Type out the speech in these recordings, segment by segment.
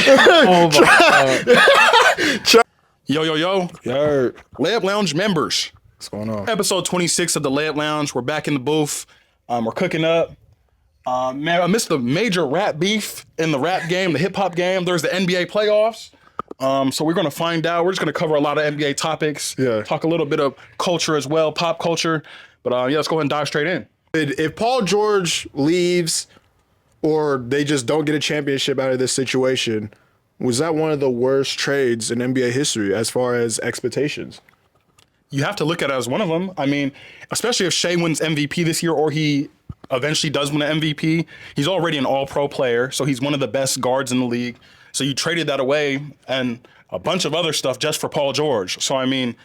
Oh my God. Yo. Yo, Layup Lounge members. what's going on? Episode 26 of the Layup Lounge. We're back in the booth. We're cooking up. Man, I missed the major rap beef in the rap game, the hip hop game. There's the NBA playoffs. So we're going to find out. We're just going to cover a lot of NBA topics. Yeah. Talk a little bit of culture as well, pop culture. But yeah, let's go ahead and dive straight in. If Paul George leaves or they just don't get a championship out of this situation, was that one of the worst trades in NBA history as far as expectations? You have to look at it as one of them. I mean, especially if Shea wins MVP this year or he eventually does win an MVP, he's already an all-pro player, so he's one of the best guards in the league. So you traded that away and a bunch of other stuff just for Paul George. So, I mean,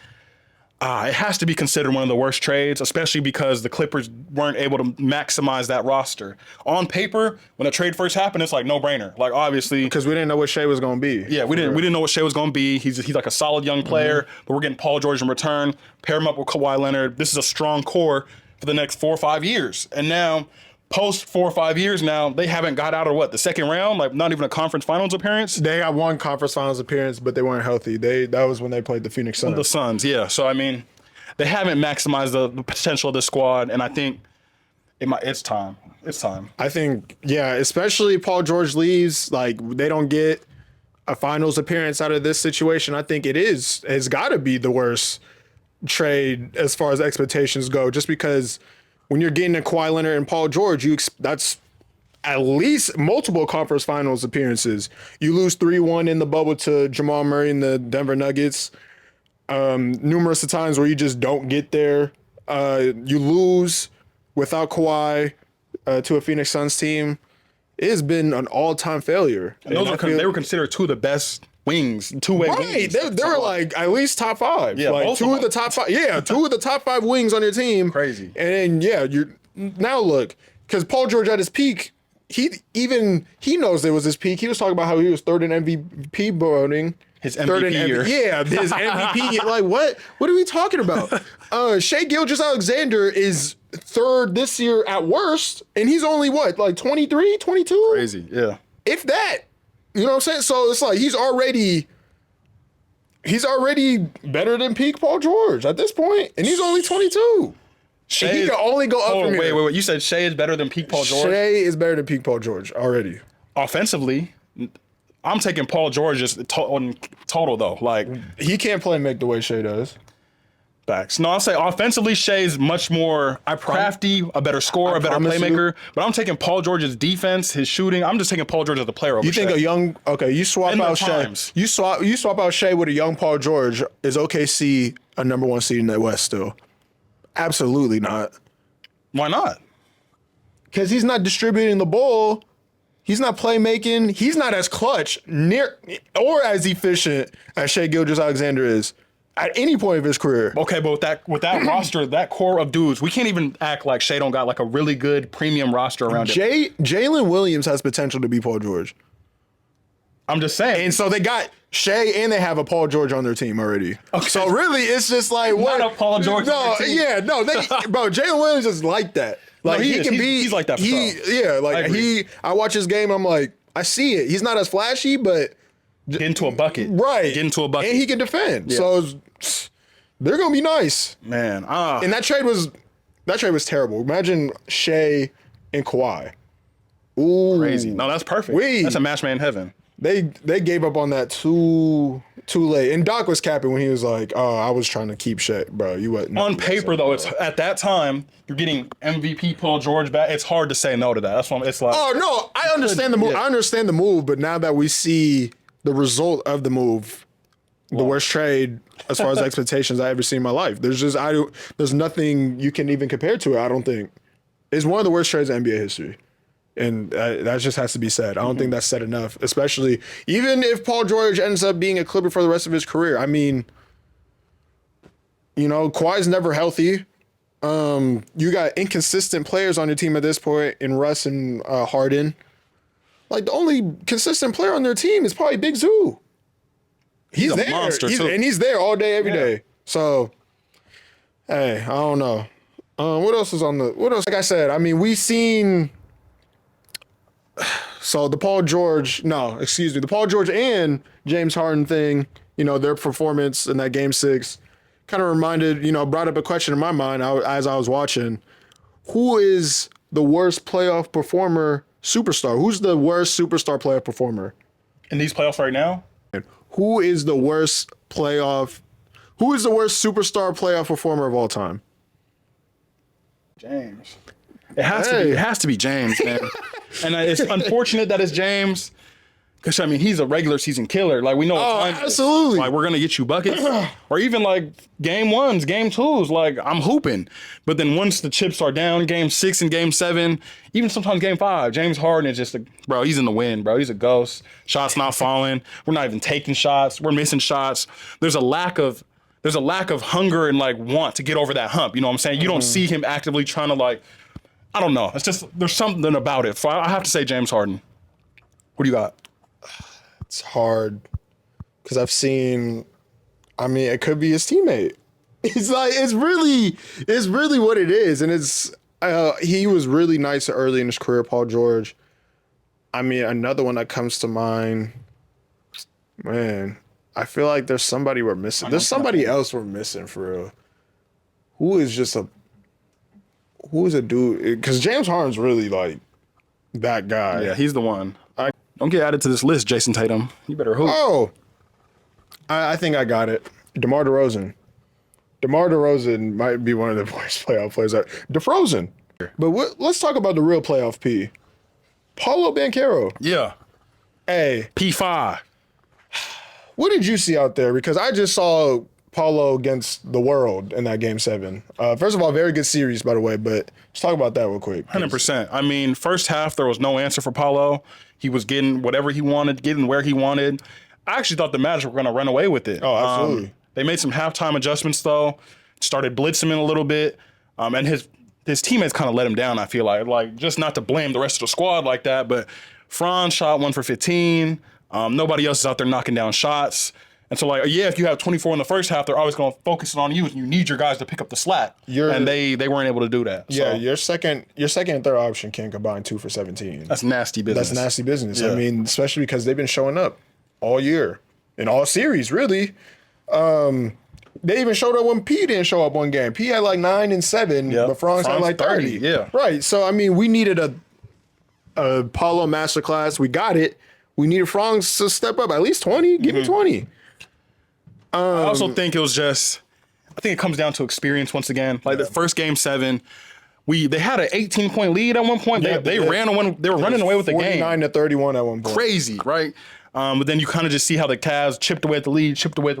it has to be considered one of the worst trades, especially because the Clippers weren't able to maximize that roster. On paper, when the trade first happened, it's like no-brainer. Like, obviously, Because we didn't know what Shea was going to be. yeah, we didn't know what Shea was going to be. He's like a solid young player, but we're getting Paul George in return. Pair him up with Kawhi Leonard. This is a strong core for the next 4 or 5 years. And now, post 4 or 5 years now, they haven't got out of the second round? Like, not even a conference finals appearance? They got one conference finals appearance, but they weren't healthy. That was when they played the Phoenix Suns. The Suns, yeah. So, I mean, they haven't maximized the potential of this squad, and I think it's time. It's time. I think, yeah, especially Paul George leaves, like they don't get a finals appearance out of this situation. I think it's got to be the worst trade as far as expectations go, just because when you're getting a Kawhi Leonard and Paul George, that's at least multiple conference finals appearances. You lose 3-1 in the bubble to Jamal Murray and the Denver Nuggets. Numerous of times where you just don't get there. You lose without Kawhi to a Phoenix Suns team. It has been an all-time failure. And they were considered two of the best wings, two-way wings. Right, they were like at least top 5. Yeah, like both two of of the top 5. Yeah, two of the top 5 wings on your team. Crazy. And then you're now look, because Paul George at his peak, he knows it was his peak. He was talking about how he was third in MVP voting. His MVP year. Yeah, his MVP year. Like, what are we talking about? Shea Gilgeous-Alexander is third this year at worst, and he's only, like 23, 22? Crazy, yeah. If that. You know what I'm saying? So it's like he's already better than peak Paul George at this point, and he's only 22. He can only go up from here. Wait. You said Shea is better than peak Paul George? Shea is better than peak Paul George already. Offensively, I'm taking Paul George just on total, though. Like, He can't play make the way Shea does. backs. No, I'll say offensively, Shea's much more crafty, a better scorer, a better playmaker. But I'm taking Paul George's defense, his shooting. I'm just taking Paul George as the player over You think Shea. you swap In the out Shea. times. You swap out Shea with a young Paul George. Is OKC a number 1 seed in the West still? Absolutely not. Why not? Because he's not distributing the ball. He's not playmaking. He's not as clutch or as efficient as Shea Gilgeous-Alexander is at any point of his career. Okay, but with that roster, that core of dudes, we can't even act like Shea don't got like a really good premium roster around it. Jalen Williams has potential to be Paul George. I'm just saying. And so they got Shea and they have a Paul George on their team already. Okay. So really, it's just like what? Not a Paul George No, on their team. yeah, no, bro. Jalen Williams is like that. Like No, he can be. He's like that. For sure. I watch his game. I'm like, I see it. He's not as flashy, but get into a bucket. right, Get into a bucket. and he can defend. So they're gonna be nice. Man, And that trade was terrible. Imagine Shea and Kawhi. Ooh, crazy. No, that's perfect. That's a match made in heaven. They gave up on that too late. And Doc was capping when he was like, "Oh, I was trying to keep Shea, bro. You wasn't." On paper, though, it's at that time you're getting MVP Paul George back. It's hard to say no to that. That's why it's like. Oh no, I understand the move. Yeah. I understand the move, but now that we see the result of the move, the worst trade as far as expectations I ever seen in my life. There's nothing you can even compare to it. I don't think it's one of the worst trades in NBA history. And that just has to be said. I don't think that's said enough, especially even if Paul George ends up being a Clipper for the rest of his career. I mean, Kawhi's never healthy. You got inconsistent players on your team at this point in Russ and Harden. Like, the only consistent player on their team is probably Big Zoo. He's a there. monster, too. And he's there all day, every day. So, hey, I don't know. What else is on the... What else? Like I said, I mean, we've seen So the Paul George and James Harden thing, their performance in that game 6 kind of reminded, brought up a question in my mind as I was watching. Who is the worst playoff performer superstar? Who's the worst superstar playoff performer? In these playoffs right now? Who is the worst superstar playoff performer of all time? James. It has to be James, man. And it's unfortunate that it's James. Because, I mean, he's a regular season killer. Like, we know what time absolutely. it is. Like, we're going to get you buckets. Or even, like, game 1s, game 2s. Like, I'm hooping. But then once the chips are down, game 6 and game 7, even sometimes game 5, James Harden is just, bro, he's in the wind, bro. He's a ghost. Shots not falling. We're not even taking shots. We're missing shots. There's a lack of hunger and, like, want to get over that hump. You know what I'm saying? You don't see him actively trying to, like, I don't know. It's just, there's something about it. So I have to say James Harden. What do you got? It's hard because I've seen. I mean, it could be his teammate. It's really what it is, and it's. He was really nice early in his career, Paul George. I mean, another one that comes to mind. Man, I feel like there's somebody we're missing. There's somebody else we're missing for real. Who is a dude? Because James Harden's really like that guy. Yeah, he's the one. Don't get added to this list, Jason Tatum. You better hoop. Oh, I think I got it. DeMar DeRozan. DeMar DeRozan might be one of the worst playoff players. DeFrozen. But let's talk about the real playoff P. Paolo Banchero. Yeah. Hey. P5. What did you see out there? Because I just saw Paolo against the world in that game 7. First of all, very good series, by the way, but let's talk about that real quick. 100%. I mean, first half, there was no answer for Paolo. He was getting whatever he wanted, getting where he wanted. I actually thought the Magic were going to run away with it. Oh, absolutely. They made some halftime adjustments, though, started blitzing him in a little bit, and his teammates kind of let him down, I feel like. Just not to blame the rest of the squad like that, but Franz shot 1 for 15. Nobody else is out there knocking down shots. And so, like, yeah, if you have 24 in the first half, they're always going to focus on you, and you need your guys to pick up the slack. And they weren't able to do that. Yeah, so. your second and third option can combine 2 for 17. That's nasty business. That's nasty business. Yeah. I mean, especially because they've been showing up all year in all series, really. They even showed up when P didn't show up one game. P had like 9 and 7, but Franz had like 30. Yeah. Right. So, I mean, we needed a Paulo masterclass. We got it. We needed Franz to step up at least 20. Give me 20. I also think it comes down to experience once again. Like the first game 7, they had an 18-point lead at one point. They were running away with the game. 49-31 at one point. Crazy, right? But then you kind of just see how the Cavs chipped away at the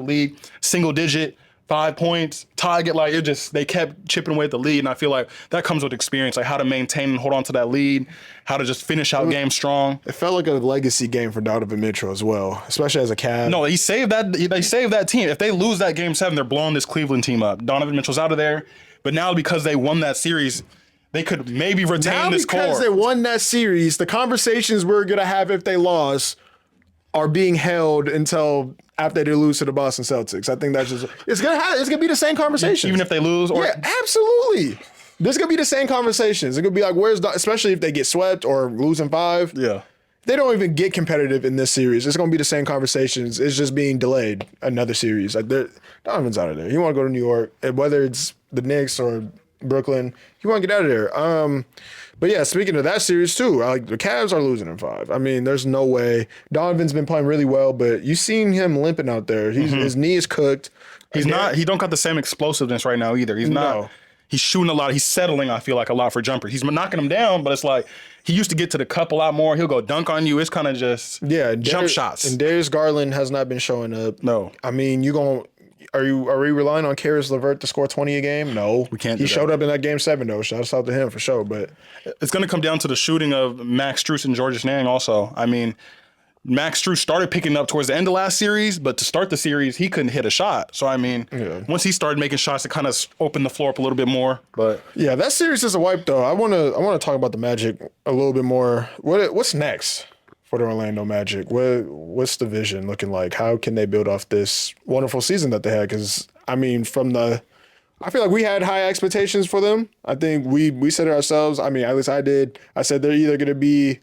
lead, single digit, 5 points, tie it, like they kept chipping away at the lead. And I feel like that comes with experience, like how to maintain and hold on to that lead, how to just finish out games strong. It felt like a legacy game for Darvin Mitchell as well, especially as a Cav. No, they saved that team. If they lose that game 7, they're blowing this Cleveland team up. Donovan Mitchell's out of there. But now because they won that series, they could maybe retain this core. Now because they won that series, the conversations we're going to have if they lost are being held until after they lose to the Boston Celtics. I think that's just it's gonna be the same conversation. Even if they lose, or yeah, absolutely. There's gonna be the same conversations. It's gonna be like, especially if they get swept or losing 5. Yeah. They don't even get competitive in this series. It's gonna be the same conversations. It's just being delayed another series. Like Donovan's out of there. He wanna go to New York. And whether it's the Knicks or Brooklyn, he wanna get out of there. But yeah, speaking of that series too, like the Cavs are losing in 5. I mean, there's no way. Donovan's been playing really well, but you've seen him limping out there. His knee is cooked. He don't got the same explosiveness right now either. He's not. He's shooting a lot. He's settling, I feel like, a lot for jumpers. He's knocking them down, but it's like he used to get to the cup a lot more. He'll go dunk on you. It's kind of just jump shots. And Darius Garland has not been showing up. No. I mean, are we relying on Karis LeVert to score 20 a game? No. We can't. He showed up in that game 7 though. Shout out to him for sure. But it's going to come down to the shooting of Max Strus and Georges Niang also. I mean, Max Strus started picking up towards the end of last series, but to start the series, he couldn't hit a shot. So, I mean, once he started making shots, it kind of opened the floor up a little bit more. But yeah, that series is a wipe though. I want to talk about the Magic a little bit more. What's next for the Orlando Magic? What's the vision looking like? How can they build off this wonderful season that they had? Because, I mean, I feel like we had high expectations for them. I think we said it ourselves. I mean, at least I did. I said they're either going to be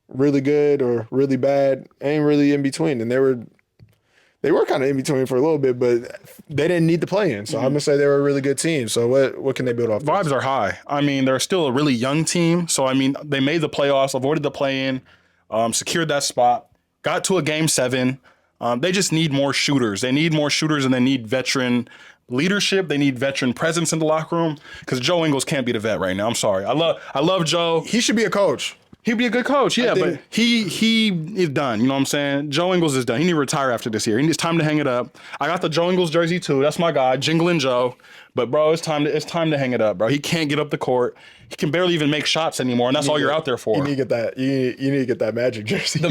really good or really bad, ain't really in between. And they were kind of in between for a little bit, but they didn't need the play-in. So I'm gonna say they were a really good team. So what can they build off? Vibes are high. I mean, they're still a really young team. So I mean, they made the playoffs, avoided the play-in, secured that spot, got to a game 7. They just need more shooters. They need more shooters, and they need veteran leadership. They need veteran presence in the locker room because Joe Ingles can't be the vet right now. I'm sorry. I love Joe. He should be a coach. He'd be a good coach, yeah, but he is done. You know what I'm saying? Joe Ingles is done. He need to retire after this year. It's time to hang it up. I got the Joe Ingles jersey too. That's my guy, Jingling Joe. But bro, it's time to hang it up, bro. He can't get up the court. He can barely even make shots anymore, and that's all you're out there for. You need to get that. You need to get that Magic jersey. The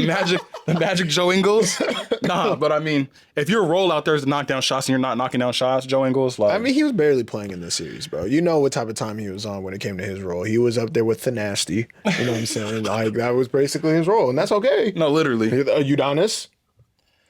magic Joe Ingles. Nah, but I mean, if your role out there is to knock down shots and you're not knocking down shots, Joe Ingles, like, I mean, he was barely playing in this series, bro. You know what type of time he was on when it came to his role. He was up there with the nasty. You know what I'm saying? Like that was basically his role, and that's okay. no, literally. Udonis.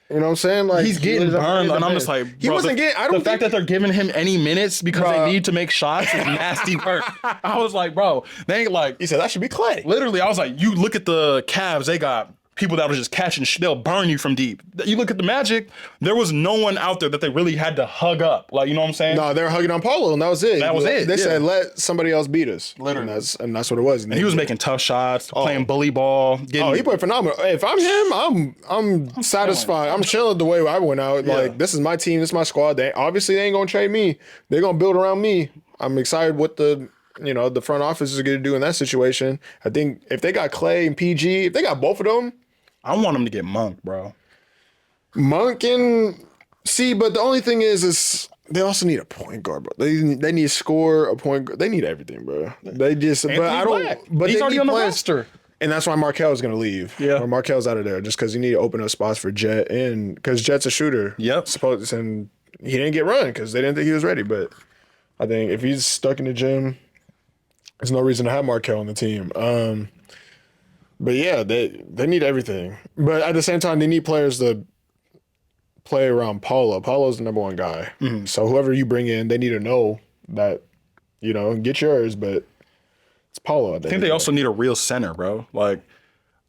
You know what I'm saying? Like He's getting burned, and I'm just like, bro, he wasn't getting. I don't the fact that they're giving him any minutes because they need to make shots is nasty work. I was like, bro, they ain't like. He said that should be Clay. Literally, I was like, you look at the Cavs, they got people that were just catching. They'll burn you from deep. You look at the Magic, there was no one out there that they really had to hug up. Like, you know what I'm saying? No, they were hugging on Paulo, and that was it. That was it. They said let somebody else beat us. Literally, and that's what it was. And he was making tough shots, playing bully ball. He played phenomenal. Hey, if I'm him, I'm satisfied. I'm chilling the way I went out. Yeah. Like this is my team, this is my squad. They ain't gonna trade me. They're gonna build around me. I'm excited what the front office is gonna do in that situation. I think if they got Clay and PG, if they got both of them, I want him to get Monk, bro. Monk and but the only thing is they also need a point guard, bro. They need to score a point guard. They need everything, bro. They just Anthony but I don't Black. but He's they already need on the players. roster. And that's why Markel's going to leave. Yeah. Or Markel's out of there just because you need to open up spots for Jet in because Jet's a shooter. Yep. And he didn't get run because they didn't think he was ready. But I think if he's stuck in the gym, there's no reason to have Markel on the team. But yeah, they need everything. But at the same time, they need players to play around Paulo. Paulo's the number one guy. Mm-hmm. So whoever you bring in, they need to know that, get yours, but it's Paulo. I think they also need a real center, bro. Like,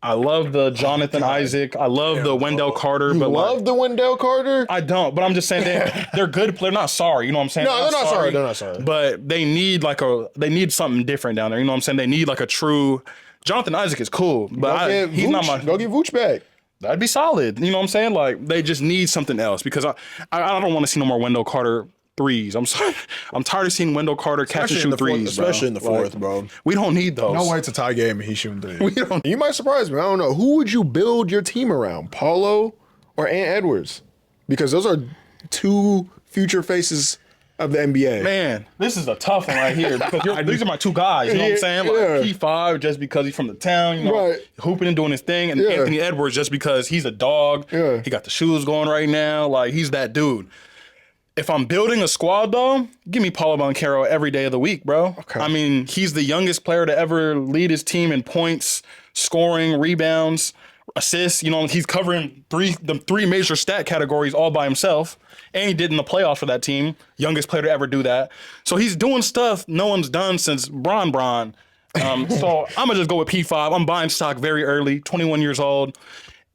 I love the Jonathan Isaac. I love the Wendell Carter. You but love the Wendell Carter? I don't, but I'm just saying they're good players. Not sorry, you know what I'm saying? No, they're not sorry. They're not sorry. But they need something different down there. You know what I'm saying? They need like a true. Jonathan Isaac is cool, but he's not my. Go get Vooch back. That'd be solid. You know what I'm saying? Like they just need something else because I don't want to see no more Wendell Carter threes. I'm sorry. I'm tired of seeing Wendell Carter catch and shoot threes, especially in the fourth, bro. We don't need those. No way it's a tie game and he's shooting threes. You might surprise me. I don't know. Who would you build your team around, Paulo or Ant Edwards? Because those are two future faces of the NBA. Man, this is a tough one right here because these are my two guys. You know what I'm saying? Like P5 just because he's from the town, hooping and doing his thing, and Anthony Edwards just because he's a dog. Yeah. He got the shoes going right now. Like he's that dude. If I'm building a squad though, give me Paulo Banchero every day of the week, bro. Okay. I mean, he's the youngest player to ever lead his team in points, scoring, rebounds, assists. You know, he's covering the three major stat categories all by himself. And he did in the playoffs for that team. Youngest player to ever do that. So he's doing stuff no one's done since Bron. So I'm going to just go with P5. I'm buying stock very early, 21 years old.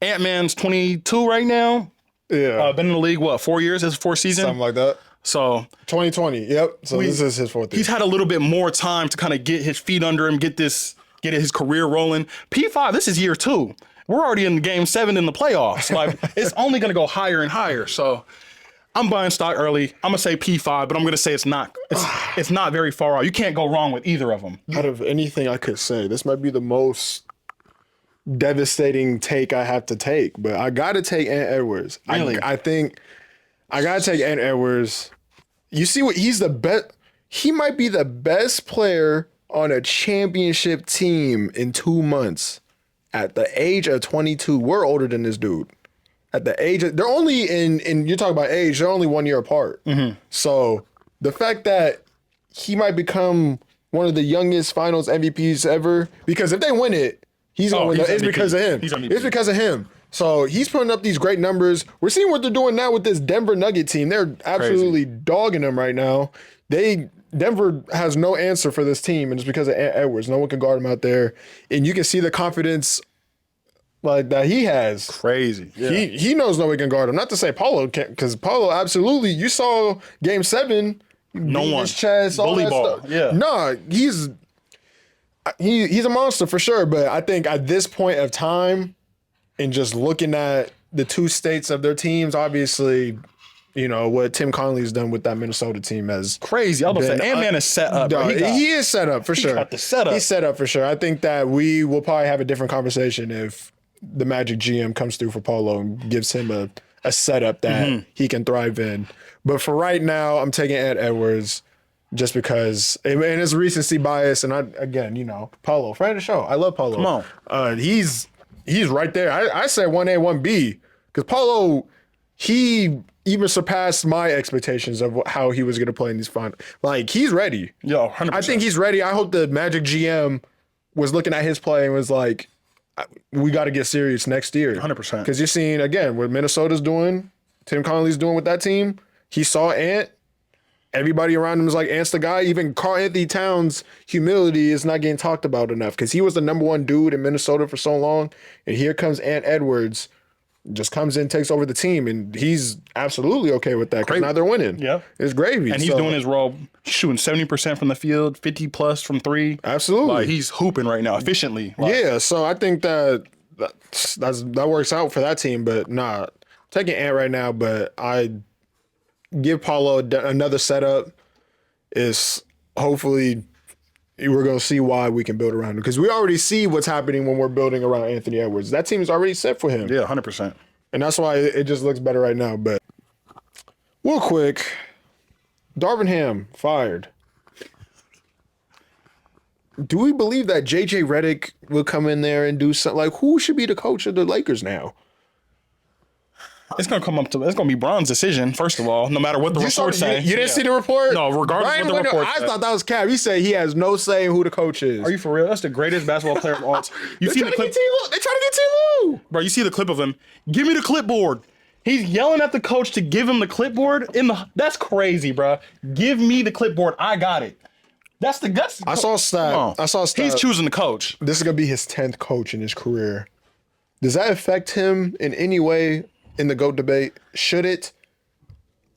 Ant-Man's 22 right now. Yeah. Been in the league, 4 years? His fourth season? Something like that. So 2020. Yep. So this is his fourth year. He's had a little bit more time to kind of get his feet under him, get his career rolling. P5, this is year 2. We're already in game 7 in the playoffs. Like it's only going to go higher and higher. So I'm buying stock early. I'm gonna say P5, but I'm gonna say it's not very far out. You can't go wrong with either of them. Out of anything I could say, this might be the most devastating take I have to take, but I gotta take Ant Edwards. Really? I think I gotta take Ant Edwards. You see what he's the best. He might be the best player on a championship team in 2 months. At the age of 22, we're older than this dude. At the age of, they're only in you're talking about age, they're only 1 year apart. Mm-hmm. So the fact that he might become one of the youngest finals MVPs ever, because if they win it, he's gonna win it. It's because of him. It's because of him. So he's putting up these great numbers. We're seeing what they're doing now with this Denver Nugget team. They're absolutely dogging them right now. Denver has no answer for this team, and it's because of Ant Edwards. No one can guard him out there. And you can see the confidence like that he has. Crazy. Yeah. He knows nobody can guard him. Not to say Paulo can't, because Paulo absolutely. You saw Game 7. No one. His chest, all Bully that ball. stuff. Yeah. No, he's a monster for sure. But I think at this point of time, and just looking at the two states of their teams, obviously, you know what Tim Conley's done with that Minnesota team as Crazy. I was gonna say, Ant-Man is set up. Bro. He is set up for sure. got the setup. He's set up for sure. I think that we will probably have a different conversation if the Magic GM comes through for Paulo and gives him a setup that he can thrive in. But for right now, I'm taking Ant Edwards just because, and it's recency bias. And again, you know, Paulo, friend of the show. I love Paulo. Come on. He's right there. I said 1A, 1B because Paulo, he even surpassed my expectations of how he was going to play in these finals. Like, he's ready. Yo, 100%. I think he's ready. I hope the Magic GM was looking at his play and was like, we got to get serious next year. 100%. Because you're seeing, again, what Minnesota's doing, Tim Connelly's doing with that team. He saw Ant. Everybody around him is like, Ant's the guy. Even Karl Anthony Towns' humility is not getting talked about enough because he was the number one dude in Minnesota for so long. And here comes Ant Edwards, just comes in, takes over the team, and he's absolutely okay with that because now they're winning. Yeah. It's gravy. And he's doing his role, shooting 70% from the field, 50 plus from three. Absolutely. Like, he's hooping right now efficiently. Like, Yeah, so I think that works out for that team, but nah, taking Ant right now, but I give Paulo another setup. Is hopefully we're going to see why we can build around him because we already see what's happening when we're building around Anthony Edwards. That team is already set for him. Yeah, 100%. And that's why it just looks better right now. But real quick, Darvin Ham fired. Do we believe that JJ Redick will come in there and do something? Like, who should be the coach of the Lakers now? It's gonna come up to. It's gonna be Bron's decision. First of all, no matter what the reports say. You didn't see the report? No, regardless of what the report I said. thought that was cap. He said he has no say in who the coach is. Are you for real? That's the greatest basketball player of all time. You see the clip, They trying to get T. bro? You see the clip of him? Give me the clipboard. He's yelling at the coach to give him the clipboard. That's crazy, bro. Give me the clipboard. I got it. That's I saw a stat. He's choosing the coach. This is gonna be his 10th coach in his career. Does that affect him in any way in the GOAT debate? Should it?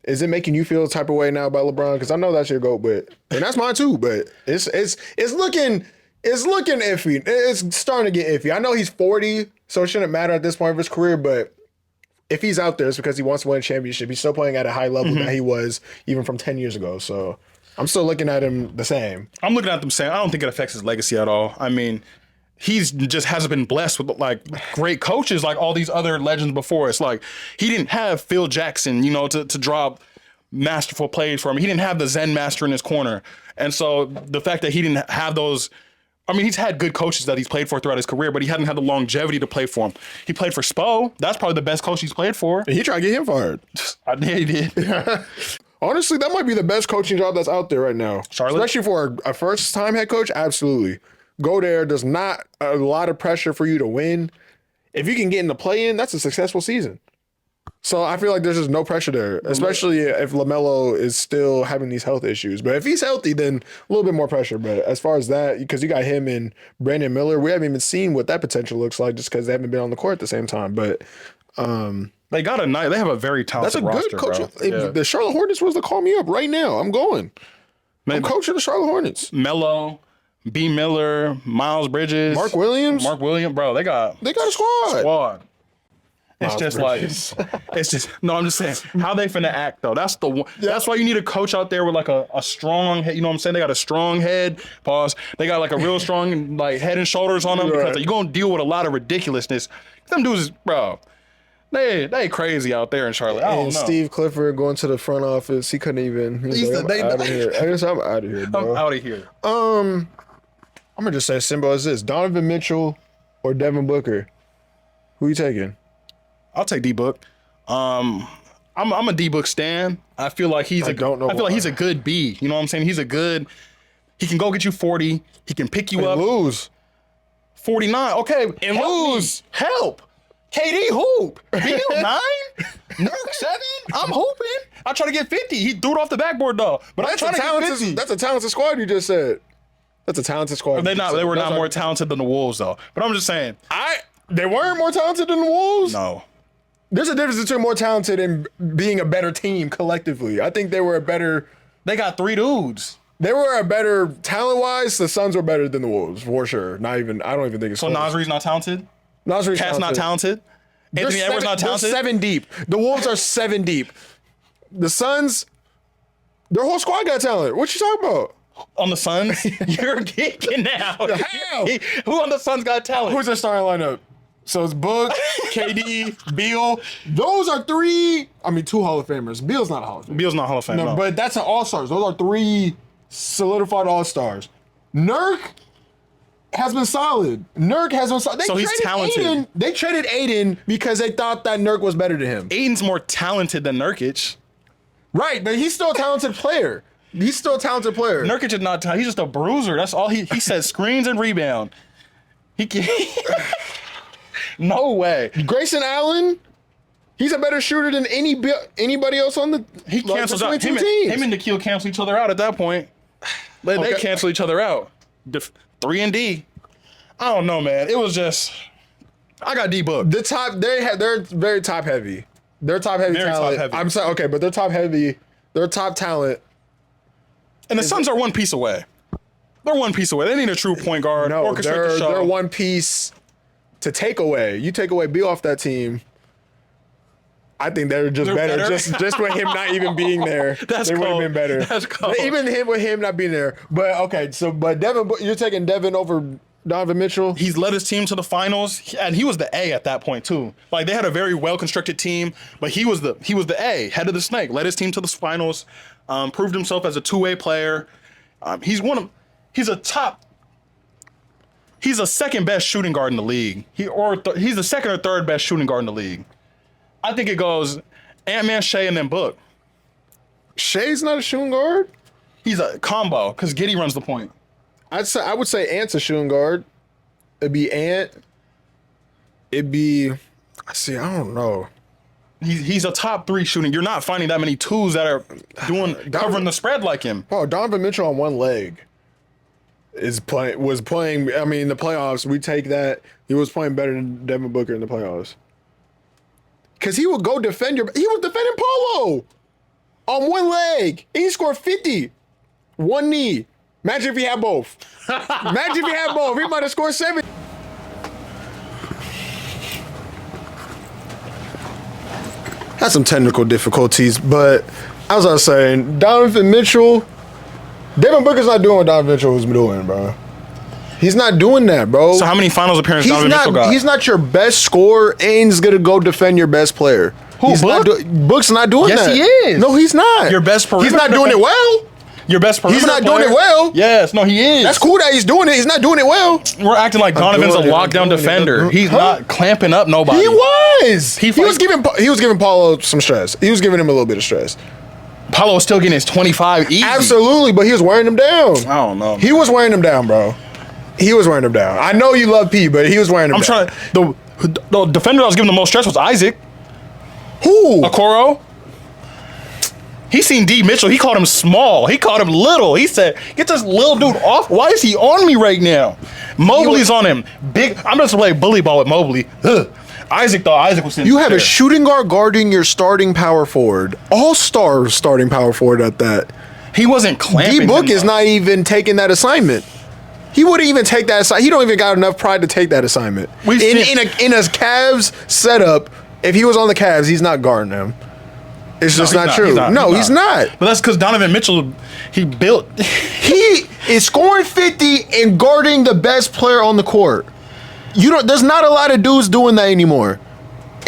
Is it making you feel the type of way now about LeBron? Because I know that's your GOAT, and that's mine too. But it's looking iffy. It's starting to get iffy. I know he's 40, so it shouldn't matter at this point of his career. But if he's out there, it's because he wants to win a championship. He's still playing at a high level that he was even from 10 years ago. So I'm still looking at him the same. I'm looking at them saying I don't think it affects his legacy at all. I mean, he's just hasn't been blessed with like great coaches like all these other legends before. It's like he didn't have Phil Jackson, you know, to drop masterful plays for him. He didn't have the Zen master in his corner. And so the fact that he didn't have those, I mean, he's had good coaches that he's played for throughout his career, but he hadn't had the longevity to play for him. He played for Spo. That's probably the best coach he's played for. And he tried to get him fired. I did. He did. Honestly, that might be the best coaching job that's out there right now. Charlotte? Especially for a first-time head coach, absolutely. Go there. There's not a lot of pressure for you to win. If you can get in the play-in, that's a successful season. So I feel like there's just no pressure there, especially if LaMelo is still having these health issues. But if he's healthy, then a little bit more pressure. But as far as that, because you got him and Brandon Miller, we haven't even seen what that potential looks like just because they haven't been on the court at the same time. But They have a very that's talented a roster, good coach. bro. If Yeah. the Charlotte Hornets was to call me up right now, I'm going. I'm coaching the Charlotte Hornets. Melo, B. Miller, Miles Bridges, Mark Williams, bro. They got a squad. It's Miles just Bridges. I'm just saying how they finna act though. That's the one. That's why you need a coach out there with like a strong head. You know what I'm saying? They got a strong head. Pause. They got like a real strong like head and shoulders on them because you're gonna deal with a lot of ridiculousness. Them dudes, bro. They crazy out there in Charlotte. I don't know. Steve Clifford going to the front office. He couldn't even. He's like, I'm out of here. I guess I'm out of here, bro. I'm out of here. I'm gonna just say as simple as this: Donovan Mitchell or Devin Booker. Who you taking? I'll take Dbook. I'm a Dbook stan. I feel like he's he's a good B. You know what I'm saying? He can go get you 40. He can pick you up. Lose 49. Okay. And lose. Help. KD hoop. Bill 9. Nurk 7. I'm hooping. I try to get 50. He threw it off the backboard though. But I'm trying to get 50. That's a talented squad you just said. That's a talented squad. They were not more talented than the Wolves though. But I'm just saying. They weren't more talented than the Wolves? No. There's a difference between more talented and being a better team collectively. I think they were a better... They got 3 dudes. They were a better... Talent-wise, the Suns were better than the Wolves, for sure. I don't even think it's So close. Nasri's not talented? Nasri's Cat's not talented? Anthony Edwards not talented? They're 7 deep. The Wolves are 7 deep. The Suns, their whole squad got talent. What you talking about? On the Suns? You're geeking now. How? Who on the Suns got talent? Who's their starting lineup? So it's Book, KD, Beal. Those are 3, 2 Hall of Famers. Beal's not a Hall of Famer. Beal's not Hall of Fame, no. But that's an All-Stars. Those are 3 solidified All-Stars. Nurk has been solid. Nurk has been solid. So he's talented. They traded Aiden because they thought that Nurk was better than him. Aiden's more talented than Nurkic. Right, but he's still a talented player. Nurkic is not he's just a bruiser. That's all he says, screens and rebound. He can No way. Grayson Allen, he's a better shooter than anybody else on the He cancels out. between 2 teams. Him and Nikhil cancel each other out at that point. They cancel each other out. 3 and D. I don't know, man. It was just I got Dbook. They're very top heavy. They're top heavy Very talent. top heavy. I'm sorry, okay, but they're top heavy. They're top talent. And the Suns are 1 piece away. They're 1 piece away. They need a true point guard. No, Orchestrate the show. they're 1 piece to take away. You take away Beal off that team. I think they're better. Just with him not even being there, That's they would have cold. been better. That's cold. Even with him not being there. But okay, but Devin, you're taking Devin over Donovan Mitchell. He's led his team to the finals, and he was the A at that point too. Like they had a very well constructed team, but he was the A, head of the snake. Led his team to the finals, proved himself as a 2-way player. He's a second best shooting guard in the league. He's the second or third best shooting guard in the league. I think it goes Ant-Man, Shea, and then Book. Shea's not a shooting guard. He's a combo because Giddey runs the point. I would say Ant's a shooting guard. It'd be Ant. It'd be. I don't know. He's a top 3 shooting. You're not finding that many 2s that are covering the spread like him. Oh, Donovan Mitchell on 1 leg was playing. The playoffs. We take that he was playing better than Devin Booker in the playoffs. Cause he would go defend he was defending Polo on 1 leg. And he scored 50. 1 knee. Imagine if he had both. He might have scored 70. Had some technical difficulties, but as I was saying, Donovan Mitchell, Devin Booker's not doing what Donovan Mitchell was doing, bro. He's not doing that, bro. So how many finals appearances Donovan Mitchell got? He's not your best scorer, and he's gonna go defend your best player. Who, Book? Book's not doing that. Yes, he is. No, he's not. Your best perimeter He's not doing it well. Your best perimeter He's not player? doing it well. Yes, no, he is. That's cool that he's doing it. He's not doing it well. We're acting like Donovan's a lockdown defender. He's not clamping up nobody. He was. He was giving Paulo some stress. He was giving him a little bit of stress. Paulo was still getting his 25 easy. Absolutely, but he was wearing him down. I don't know. He was wearing him down, bro. He was wearing him down. I know you love P, but he was wearing him down. The defender that was giving the most stress was Isaac. Who? Okoro. He seen D. Mitchell. He called him small. He called him little. He said, "Get this little dude off. Why is he on me right now?" Mobley's on him. Big. I'm just playing bully ball with Mobley. Ugh. Isaac thought Isaac was in. You have a shooting guard guarding your starting power forward. All-star starting power forward at that. He wasn't clamping. Dbook is not even taking that assignment. He wouldn't even take that assignment. He don't even got enough pride to take that assignment. In a Cavs setup, if he was on the Cavs, he's not guarding him. It's just not true. He's not. But that's because Donovan Mitchell, he is scoring 50 and guarding the best player on the court. There's not a lot of dudes doing that anymore.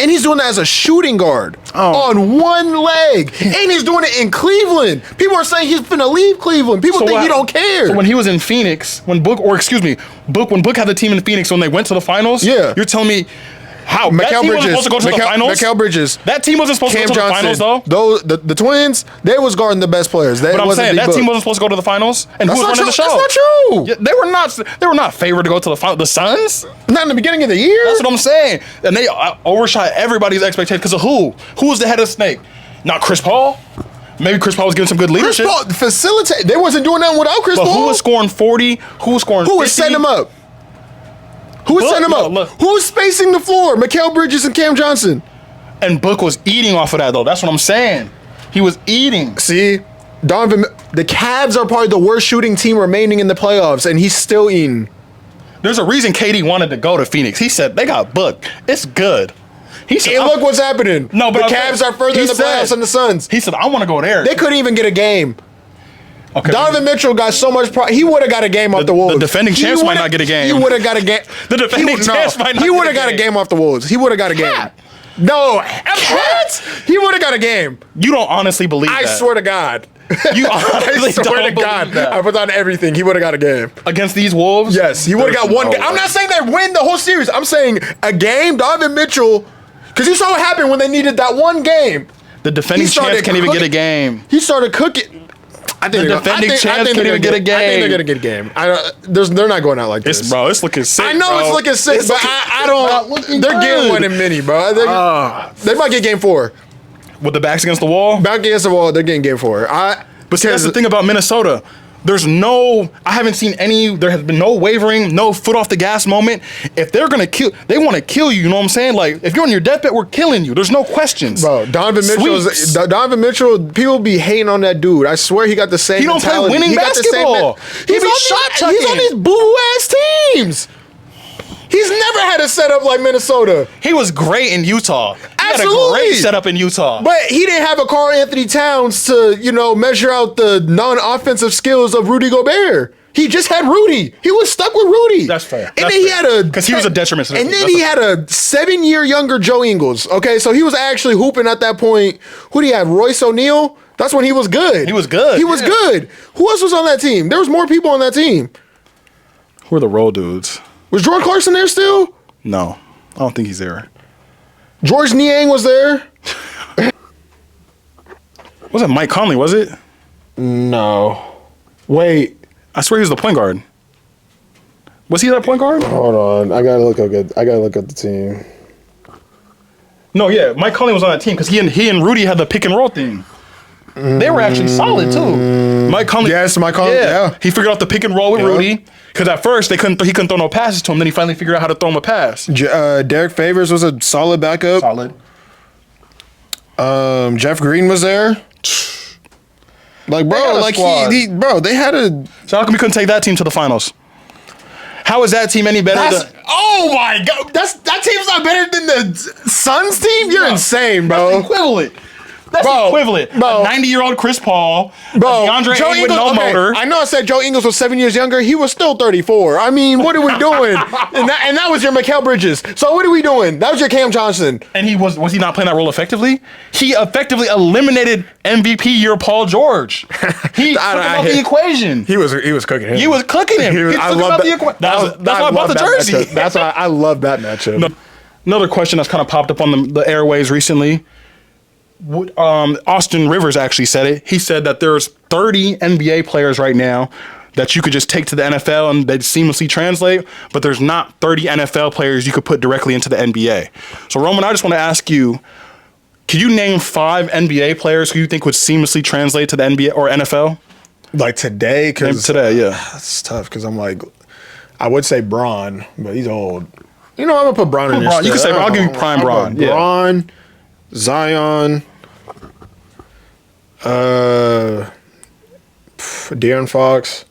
And he's doing that as a shooting guard on 1 leg. And he's doing it in Cleveland. People are saying he's finna leave Cleveland. People think he don't care. So when he was in Phoenix, when Book had the team in Phoenix when they went to the finals, you're telling me how that team wasn't supposed to go to the finals? Mikal Bridges. That team wasn't supposed to go to the finals, though. The Twins, they was guarding the best players. But I'm saying that team wasn't supposed to go to the finals, and who was running the show? That's not true. Yeah, they were not favored to go to the finals. The Suns? Not in the beginning of the year. That's what I'm saying. And they overshot everybody's expectations because of who? Who was the head of the snake? Not Chris Paul. Maybe Chris Paul was giving some good leadership. Chris Paul facilitate. They wasn't doing nothing without Chris Paul. Who was scoring 40? Who was scoring 50? Who was setting him up? Who Book, sent him no, up? look. Who's spacing the floor? Mikal Bridges and Cam Johnson. And Book was eating off of that, though. That's what I'm saying. He was eating. See, the Cavs are probably the worst shooting team remaining in the playoffs, and he's still eating. There's a reason KD wanted to go to Phoenix. He said, they got Book. It's good. He said, Hey, look what's happening. No, but the Cavs are further in the playoffs than the Suns. He said, I want to go there. They couldn't even get a game. Okay. Donovan Mitchell got so much pride. He would have got a game off the Wolves. The defending champs might not get a game. He would have got a game. The defending champs might not He get would a have got a game. game off the Wolves. He would have got a game. No, what? He would have got a game. You don't honestly believe that. I swear to God. You honestly I swear don't to believe God. that. I put on everything. He would have got a game. Against these Wolves? Yes, he would have got one game. I'm not saying they win the whole series. I'm saying a game. Donovan Mitchell, because you saw what happened when they needed that one game. The defending champs can't even get a game. He started cooking. I think The defending champs can't even get a game. I think they're gonna get a game. They're not going out like this. Bro, it's looking sick. I know bro. it's looking sick, but I don't. They're getting one in mini, bro. They might get game 4. With the backs against the wall? Back against the wall, they're getting game 4. But see, that's the thing about Minnesota. I haven't seen there has been no wavering, no foot off the gas moment. If they're going to kill, they want to kill you, you know what I'm saying? Like, if you're on your deathbed, we're killing you. There's no questions. Bro, Donovan Mitchell, people be hating on that dude. I swear he got the same He don't play mentality. winning He got the same basketball. He's on these boo-ass teams. He's never had a setup like Minnesota. He was great in Utah. He Absolutely. had a great setup in Utah. But he didn't have a Karl Anthony Towns to, measure out the non-offensive skills of Rudy Gobert. He just had Rudy. He was stuck with Rudy. That's fair. And then he had because he was a detriment to the And team. then he had a 7-year younger Joe Ingles. Okay, so he was actually hooping at that point. Who do you have? Royce O'Neal? That's when he was good. He was good. He was good. Who else was on that team? There was more people on that team. Who are the role dudes? Was Jordan Clarkson there still? No, I don't think he's there. George Niang was there. Was it Mike Conley, was it? No. Wait. I swear he was the point guard. Was he that point guard? Hold on. I gotta look up the team. No, yeah. Mike Conley was on that team because he and Rudy had the pick and roll thing. They were actually solid too. Mike Conley. Yes, Mike Conley. Yeah. He figured out the pick and roll with Rudy because at first he couldn't throw no passes to him. Then he finally figured out how to throw him a pass. Derek Favors was a solid backup. Solid. Jeff Green was there. Like, bro, They had a squad. they had a. So how come we couldn't take that team to the finals? How is that team any better than? Oh my God, that team's not better than the Suns team. You're insane, bro. That's equivalent. That's equivalent. Bro. A 90-year-old Chris Paul, Bro, DeAndre Joe Ayton with Ingles, no motor. I know I said Joe Ingles was 7 years younger. He was still 34. I mean, what are we doing? and that was your Mikal Bridges. So what are we doing? That was your Cam Johnson. And he was he not playing that role effectively? He effectively eliminated MVP year Paul George. He took him out the equation. He was cooking him. He was cooking him. He took him out the equation. That's why I bought the jersey. Matchup. That's why I love that matchup. Another question that's kind of popped up on the airways recently. Austin Rivers actually said it. He said that there's 30 NBA players right now that you could just take to the NFL and they'd seamlessly translate, but there's not 30 NFL players you could put directly into the NBA. So, Roman, I just want to ask you, could you name 5 NBA players who you think would seamlessly translate to the NBA or NFL? Like today? Today, yeah. That's tough because I'm like, I would say Braun, but he's old. I'm going to put Braun in there. You can say, I'll give you prime Braun. Braun, Zion, De'Aaron Fox,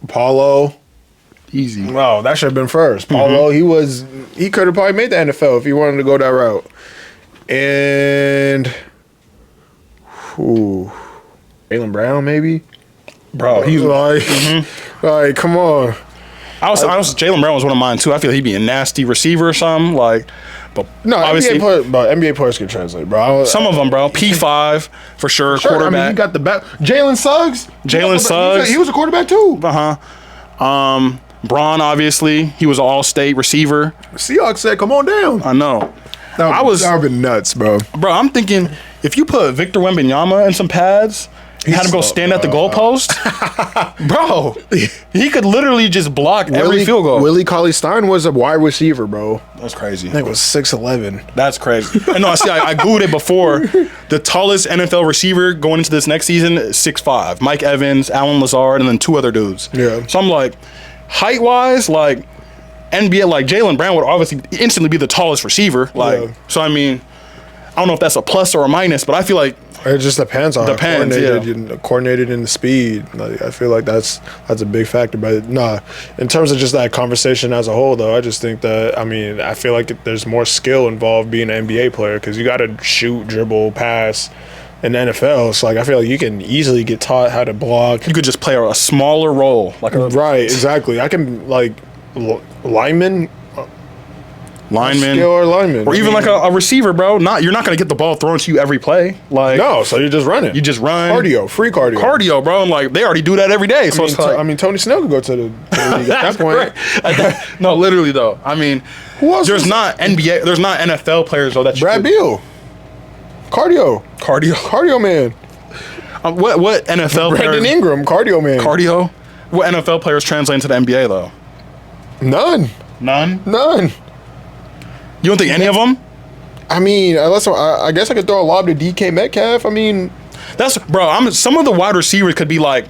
Paulo. Easy. Wow, that should have been first. Paulo, he could have probably made the NFL if he wanted to go that route. And Jaylen Brown, maybe. Bro, He's like, like, come on. Jaylen Brown was one of mine too. I feel he'd be a nasty receiver or something. But No, obviously, NBA players can translate, bro. some of them, bro. P5 for sure. Sure, Quarterback. I mean, you got the back. Jalen Suggs. He was a quarterback too. Braun, obviously, he was an all-state receiver. Seahawks said, "Come on down." I know. That would have been nuts, bro. Bro, I'm thinking if you put Victor Wembanyama in some pads, had him go stand at the goalpost, bro, he could literally just block every field goal. Willie Cauley-Stein was a wide receiver, bro. That's crazy. I think it was 6'11". That's crazy. And no, see, I Googled it before. The tallest NFL receiver going into this next season is 6'5". Mike Evans, Alan Lazard, and then 2 other dudes. Yeah. So I'm like, height-wise, like, NBA, like, Jaylen Brown would obviously instantly be the tallest receiver. Like, Yeah. so I mean, I don't know if that's a plus or a minus, but I feel like It just depends on Depends, coordinated in the speed. Like, I feel like that's a big factor. But nah, in terms of just that conversation as a whole, though, I just think that I feel like there's more skill involved being an NBA player because you got to shoot, dribble, pass. In the NFL, so like I feel like you can easily get taught how to block. you could just play a smaller role, like a Right, exactly. I can like lineman, lineman, skill or lineman, or even like a receiver, bro. You're not gonna get the ball thrown to you every play. Like no. So you're just running. you just run cardio, free cardio, cardio, bro. And like they already do that every day. So it's like, Tony Snell could go to the league at that point. No, literally though. I mean, Who else there's was- not NBA, there's not NFL players though that you Brad could- Beal, cardio man. What NFL Brandon players? Ingram, cardio man. Cardio. What NFL players translate into the NBA though? None. None. You don't think any of them? I mean, unless I guess I could throw a lob to DK Metcalf. I mean, That's bro. Some of the wide receivers could be like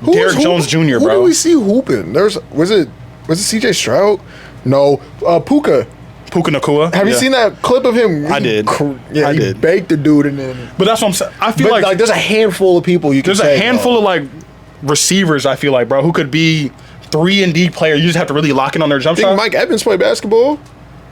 Derrick Jones Jr. Who Bro. do we see hooping? Was it CJ Stroud? No, Puka. Puka Nacua. Have you seen that clip of him? I did. Yeah, I he did. baked the dude and then. But that's what I'm saying. I feel But like there's a handful of people you can. there's a handful of like receivers. I feel like, bro, who could be 3-and-D players. You just have to really lock in on their jump I think shot. Mike Evans played basketball.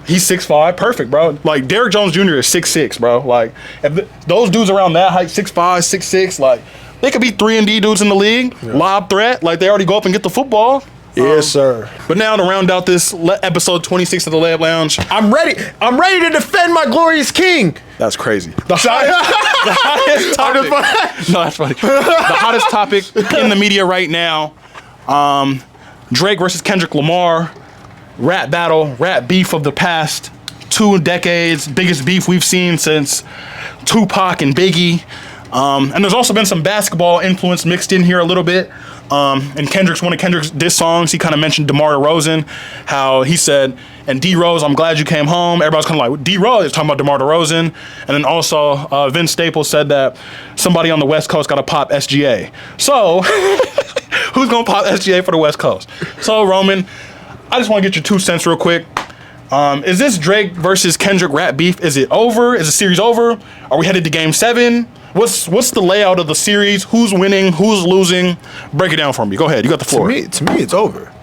He's 6'5", perfect, bro. Like Derrick Jones Jr. is 6'6", bro. Like if those dudes around that height, 6'5", 6'6", like they could be 3-and-D dudes in the league. Yeah. Lob threat, like they already go up and get the football. Yes, sir. But now to round out this episode 26 of the Layup Lounge, I'm ready to defend my glorious king. that's crazy. The hottest topic. No, that's funny. The hottest topic in the media right now. Drake versus Kendrick Lamar. Rap battle, rap beef of the past 2 decades. Biggest beef we've seen since Tupac and Biggie. And there's also been some basketball influence mixed in here a little bit. In one of Kendrick's diss songs, he kind of mentioned DeMar DeRozan, how he said, and D-Rose, I'm glad you came home. Everybody's kind of like, D-Rose is talking about DeMar DeRozan. And then also Vince Staples said that somebody on the West Coast got to pop SGA. So, who's going to pop SGA for the West Coast? So, Roman, I just want to get your 2 cents real quick. Is this Drake versus Kendrick rap beef? Is it over? Is the series over? Are we headed to Game 7? What's the layout of the series? Who's winning? Who's losing? Break it down for me. Go ahead. You got the floor. To me, it's over.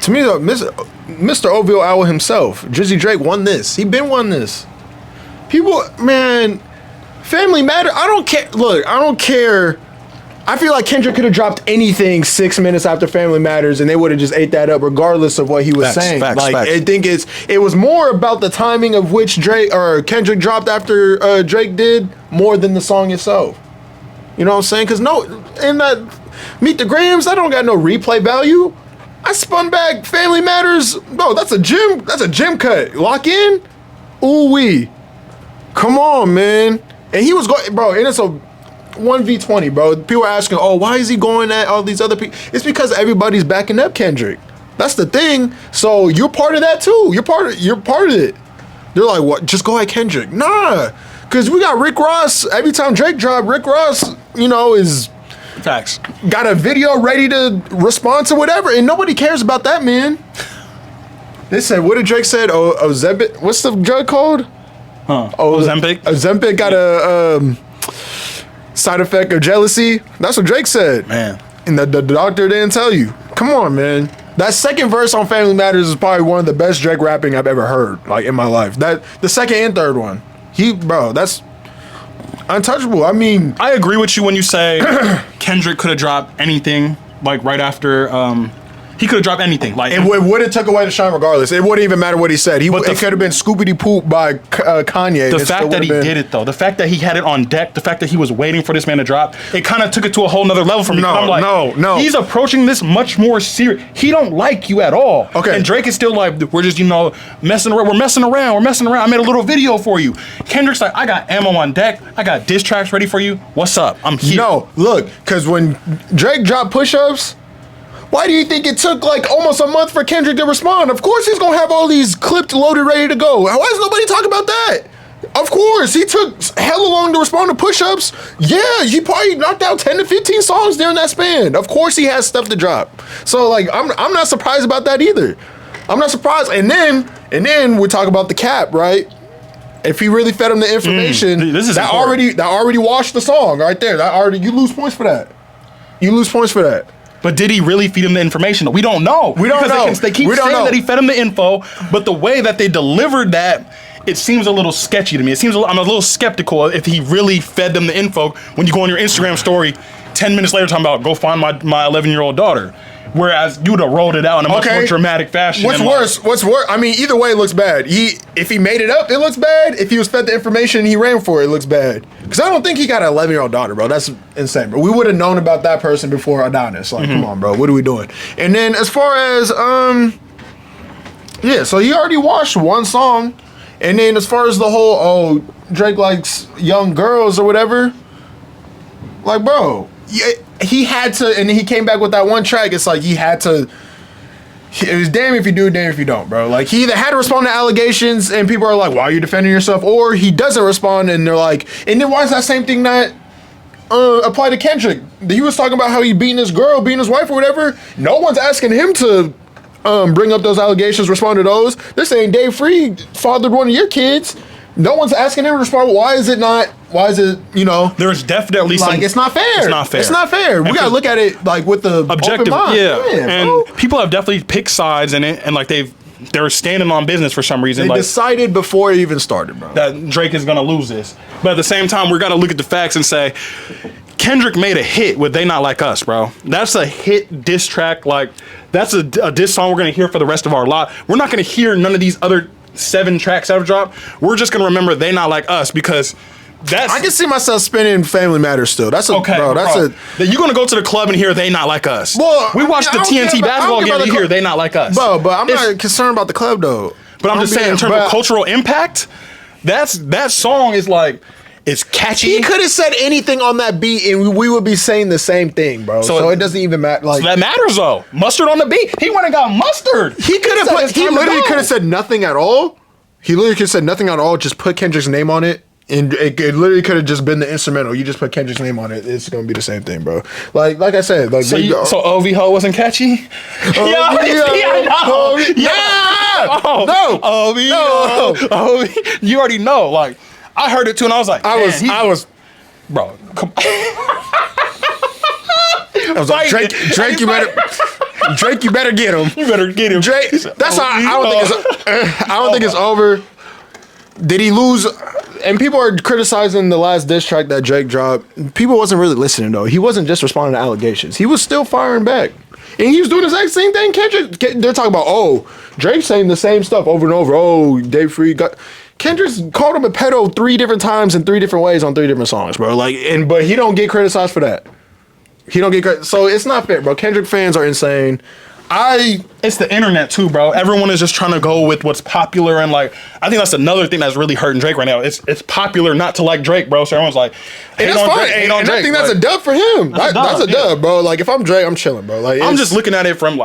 To me, Mr. OVO Owl himself, Drizzy Drake, won this. He been won this. People, man, Family Matter. I don't care. Look, I don't care. I feel like Kendrick could have dropped anything 6 minutes after Family Matters, and they would have just ate that up, regardless of what he was saying. Facts. I think it was more about the timing of which Kendrick dropped after Drake did, more than the song itself. You know what I'm saying? Because in that Meet the Grams, that don't got no replay value. I spun back Family Matters. Bro, that's a gym cut. Lock in. Ooh wee. Come on, man. And he was going, bro. And it's a 1v20, bro. People are asking, oh, why is he going at all these other people? It's because everybody's backing up Kendrick. That's the thing. So you're part of that too. You're part of it. They're like, what? Just go at Kendrick. Nah. Because we got Rick Ross. Every time Drake dropped, Rick Ross, is Facts. got a video ready to respond to whatever. And nobody cares about that, man. They said, what did Drake said? Ozempic. What's the drug called? Ozempic? Ozempic got a side effect of jealousy. That's what Drake said. Man. And the doctor didn't tell you. Come on, man. That second verse on Family Matters is probably one of the best Drake rapping I've ever heard, like, in my life. The second and third one. That's untouchable. I mean, I agree with you when you say Kendrick could have dropped anything, like, right after, he could have dropped anything. Like, it would have took away the shine regardless. It wouldn't even matter what he said. It could have been Scoopity Poop by Kanye. the fact that he did it, though, the fact that he had it on deck, the fact that he was waiting for this man to drop, it kind of took it to a whole nother level for me. I'm like, no. He's approaching this much more serious. He don't like you at all. Okay. And Drake is still like, we're just, messing around. We're messing around. I made a little video for you. Kendrick's like, I got ammo on deck. I got diss tracks ready for you. What's up? I'm here. No, look, because when Drake dropped push-ups, Why do you think it took like almost a month for Kendrick to respond? Of course he's gonna have all these clipped, loaded, ready to go. Why is nobody talking about that? Of course, he took hella long to respond to push-ups. Yeah, he probably knocked out 10 to 15 songs during that span. Of course he has stuff to drop. So like I'm not surprised about that either. I'm not surprised. And then we talk about the cap, right? If he really fed him the information, this is that important. already washed the song right there. You lose points for that. You lose points for that. But did he really feed him the information? We don't know. We don't know. They keep saying that he fed him the info, but the way that they delivered that, it seems a little sketchy to me. I'm a little skeptical if he really fed them the info when you go on your Instagram story 10 minutes later talking about go find my 11-year-old daughter. Whereas you would have rolled it out in a much more dramatic fashion. What's worse? I mean, either way it looks bad. If he made it up, it looks bad. If he was fed the information and he ran for it, it looks bad. Because I don't think he got an 11-year-old daughter, bro. That's insane, bro. We would have known about that person before Adonis. Like, come on, bro. What are we doing? And then as far as, yeah, so he already watched one song. And then as far as the whole, Drake likes young girls or whatever, like, bro, he had to, and then he came back with that one track. It's like he had to. It was damn if you do, damn if you don't, bro. Like he either had to respond to allegations, and people are like, "Why are you defending yourself?" Or he doesn't respond, and they're like, "And then why is that same thing not apply to Kendrick?" He was talking about how he beating his girl, beating his wife, or whatever. No one's asking him to bring up those allegations, respond to those. They're saying Dave Free fathered one of your kids. No one's asking him to respond. Why is it not? Why is it, There's definitely like, it's not fair. It's not fair. It's not fair. We gotta look at it like with the objective. open mind. Yeah. And bro. people have definitely picked sides in it, and like they're standing on business for some reason. They like, decided before it even started, bro. that Drake is gonna lose this. But at the same time, we're gonna look at the facts and say Kendrick made a hit with "They Not Like Us," bro. That's a hit diss track. Like that's a diss song we're gonna hear for the rest of our life. We're not gonna hear none of these other 7 tracks ever drop. We're just gonna remember "They Not Like Us" because that's. I can see myself spinning Family Matters still. That's a okay, bro. That's a. That you're gonna go to the club and hear "They Not Like Us." Well, we watched the TNT basketball game and you hear "They Not Like Us." Bro, but I'm not concerned about the club though. But I'm just saying, in terms of cultural impact, that song is like. It's catchy. He could have said anything on that beat, and we would be saying the same thing, bro. So it doesn't even matter. Like so that matters though. Mustard on the beat. He went and got mustard. He could have put. He literally could have said nothing at all. He literally could have said nothing at all. Just put Kendrick's name on it, and it literally could have just been the instrumental. You just put Kendrick's name on it. It's gonna be the same thing, bro. Like I said, like so OV Ho wasn't catchy. No. You already know. Like. I heard it too, and I was like, I was, bro. Come I was like, Drake, you better get him. You better get him. Drake. That's how I don't think it's over. Did he lose? And people are criticizing the last diss track that Drake dropped. People wasn't really listening though. He wasn't just responding to allegations. He was still firing back. And he was doing the exact same thing. Kendrick, they're talking about, Drake's saying the same stuff over and over. Dave Free got. Kendrick's called him a pedo 3 different times in 3 different ways on 3 different songs, bro. Like, but he don't get criticized for that. He don't get so it's not fair, bro. Kendrick fans are insane. It's the internet too, bro. Everyone is just trying to go with what's popular, and like I think that's another thing that's really hurting Drake right now. It's popular not to like Drake, bro. So everyone's like, and that's fine. And I think that's a dub for him. That's a dub, bro. Like if I'm Drake, I'm chilling, bro. Like I'm just looking at it from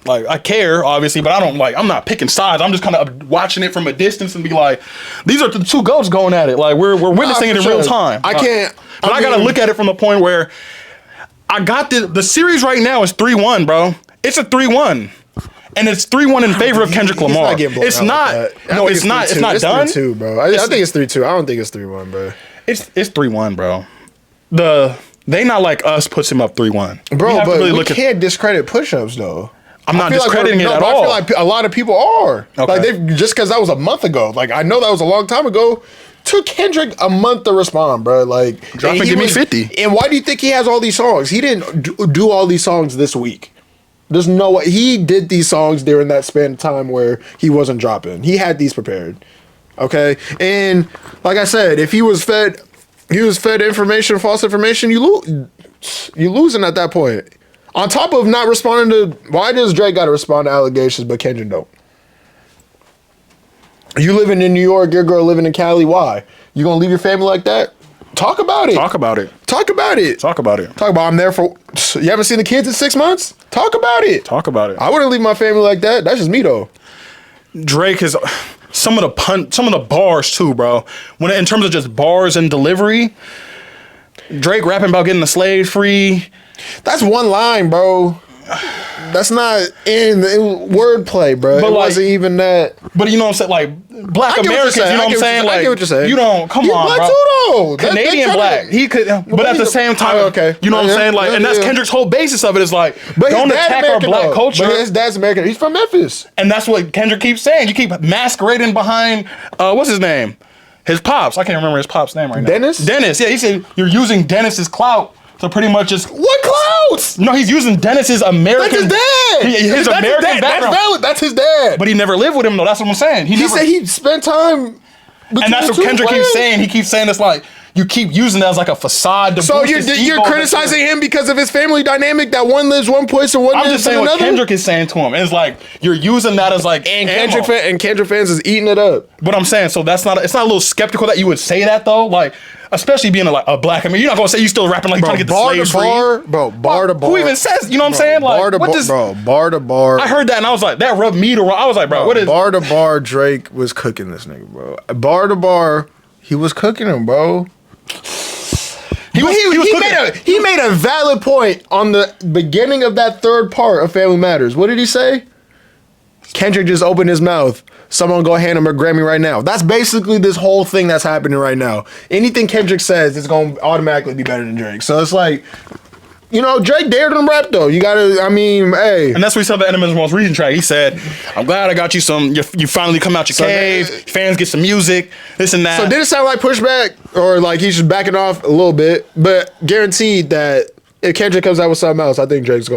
like I care obviously, but I'm not picking sides. I'm just kind of watching it from a distance and be like, these are the 2 goats going at it. Like we're witnessing it in real time. I can't. But I gotta look at it from the point where I got the series right now is 3-1, bro. It's a 3-1. And it's 3-1 in favor of Kendrick Lamar. It's not. No, it's not. It's not done. 3-2, bro. I think it's 3-2. I don't think it's 3-1, bro. It's 3-1, bro. They Not Like Us puts him up 3-1. Bro, but we can't discredit push-ups though. I'm not discrediting it at all. I feel like a lot of people are. Okay. Like just because that was a month ago. Like I know that was a long time ago. Took Kendrick a month to respond, bro. Like drop and give me 50. And why do you think he has all these songs? He didn't do all these songs this week. There's no way he did these songs during that span of time where he wasn't dropping. He had these prepared. Okay? And like I said, if he was fed information, false information, you losing at that point. On top of not responding to why does Drake gotta respond to allegations but Kendrick don't? You living in New York, your girl living in Cali, why? You gonna leave your family like that? Talk about it. Talk about it. Talk about it. Talk about it. Talk about I'm there for. You haven't seen the kids in 6 months? Talk about it. Talk about it. I wouldn't leave my family like that. That's just me though. Drake is some of the bars too, bro. When in terms of just bars and delivery, Drake rapping about getting the slaves free. That's one line, bro. That's not in wordplay, bro. It wasn't even that. But you know what I'm saying? Like black Americans, you know what I'm saying? Like I get what you're saying. You don't come He's on, black bro. too, though. Canadian black. He could, but at the same time, okay. You know what I'm saying? Like, and that's Kendrick's whole basis of it is like, but don't attack our black culture. But his dad's American. He's from Memphis, and that's what Kendrick keeps saying. You keep masquerading behind what's his name? His pops. I can't remember his pop's name right now. Dennis. Yeah, he said you're using Dennis's clout to pretty much just what clout? No, he's using Dennis's American. That's his dad. His American background. That's valid. That's his dad. But he never lived with him though. That's what I'm saying. He said he spent time. And that's what Kendrick keeps saying. He keeps saying it's like you keep using it as like a facade. To so you're criticizing him because of his family dynamic that one lives one place and one lives just saying another? What Kendrick is saying to him. And it's like you're using that as like and Kendrick fans is eating it up. But I'm saying so it's not a little skeptical that you would say that though. Like especially being a black. I mean, you're not gonna say you still rapping like trying to get the slaves free. Bar to bar. Who even says? You know what I'm saying? Like bar to bar. I heard that and I was like, that rubbed me the wrong. I was like, bro, what is bar to bar? Drake was cooking this nigga, bro. Bar to bar, he was cooking him, bro. He made a valid point on the beginning of that third part of Family Matters. What did he say? Kendrick just opened his mouth. Someone go hand him a Grammy right now. That's basically this whole thing that's happening right now. Anything Kendrick says is going to automatically be better than Drake. So it's like, you know, Drake dared him rap though. You gotta, I mean, hey. And that's what he said the Eminem's most recent track. He said, I'm glad I got you some, you finally come out your cave, fans get some music, this and that. So did it sound like pushback or like he's just backing off a little bit, but guaranteed that if Kendrick comes out with something else, I think Drake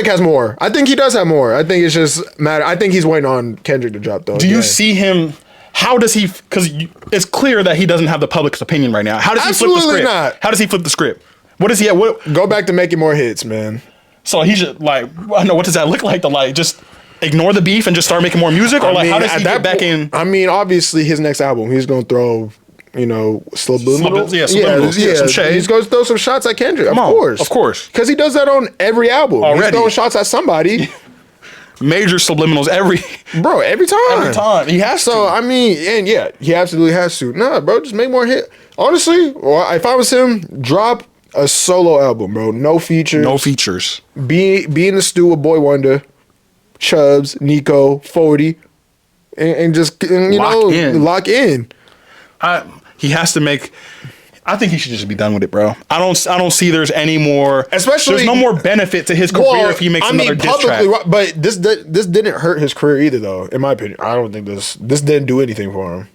has more. I think he does have more. I think it's just matter. I think he's waiting on Kendrick to drop though. Do you see him? How does he? Because it's clear that he doesn't have the public's opinion right now. How does he flip the script? Absolutely not. How does he flip the script? What is he at? Go back to making more hits, man. So he should like. I don't know. What does that look like? To like just ignore the beef and just start making more music, or like how does he get back in? I mean, obviously his next album, he's gonna throw. You know, subliminals. Yeah, some shade. He's going to throw some shots at Kendrick, of course. Because he does that on every album. Already. He's throwing shots at somebody. Major subliminals every time. He has to. So, I mean, and yeah, he absolutely has to. Nah, bro, just make more hits. Honestly, if I was him, drop a solo album, bro. No features. Be in the stew with Boy Wonder, Chubbs, Nico, 40, and just, lock in. He has to make. I think he should just be done with it, bro. I don't see there's any more. Especially, there's no more benefit to his career if he makes another diss track. But this didn't hurt his career either, though. In my opinion, I don't think this didn't do anything for him.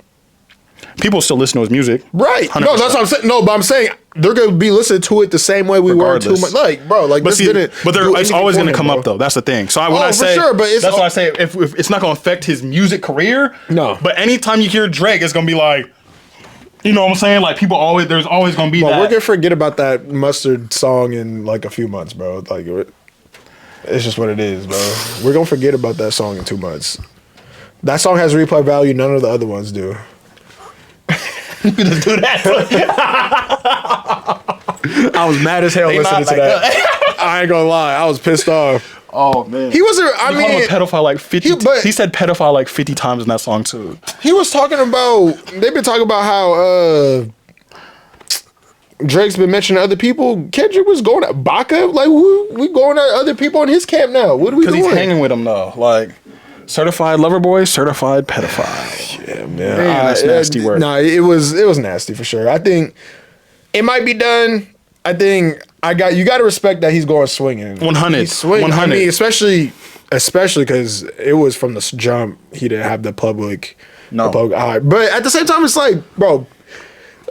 People still listen to his music, right? 100%. No, that's what I'm saying. No, but I'm saying they're gonna be listening to it the same way we were too much. Like, bro, like this didn't. But it's always gonna come up though. That's the thing. So when I say, for sure, but that's why I say if it's not gonna affect his music career. No. But anytime you hear Drake, it's gonna be like. You know what I'm saying? Like there's always gonna be that. We're gonna forget about that Mustard song in like a few months, bro. Like it's just what it is, bro. We're gonna forget about that song in 2 months. That song has replay value. None of the other ones do. You just do that. I was mad as hell listening to that. I ain't gonna lie. I was pissed off. Oh man, he wasn't. I mean, called him a pedophile like 50. He said pedophile like 50 times in that song too. He was talking about. They've been talking about how Drake's been mentioning other people. Kendrick was going at Baca. Like we going at other people in his camp now. What are we doing? Because he's hanging with them though. Like certified lover boy, certified pedophile. Yeah, man. That's nasty word. Nah, it was nasty for sure. I think it might be done. I think you got to respect that he's going swinging. 100. He's swinging. 100. I mean, especially because it was from the jump. He didn't have the public. No. But at the same time, it's like, bro.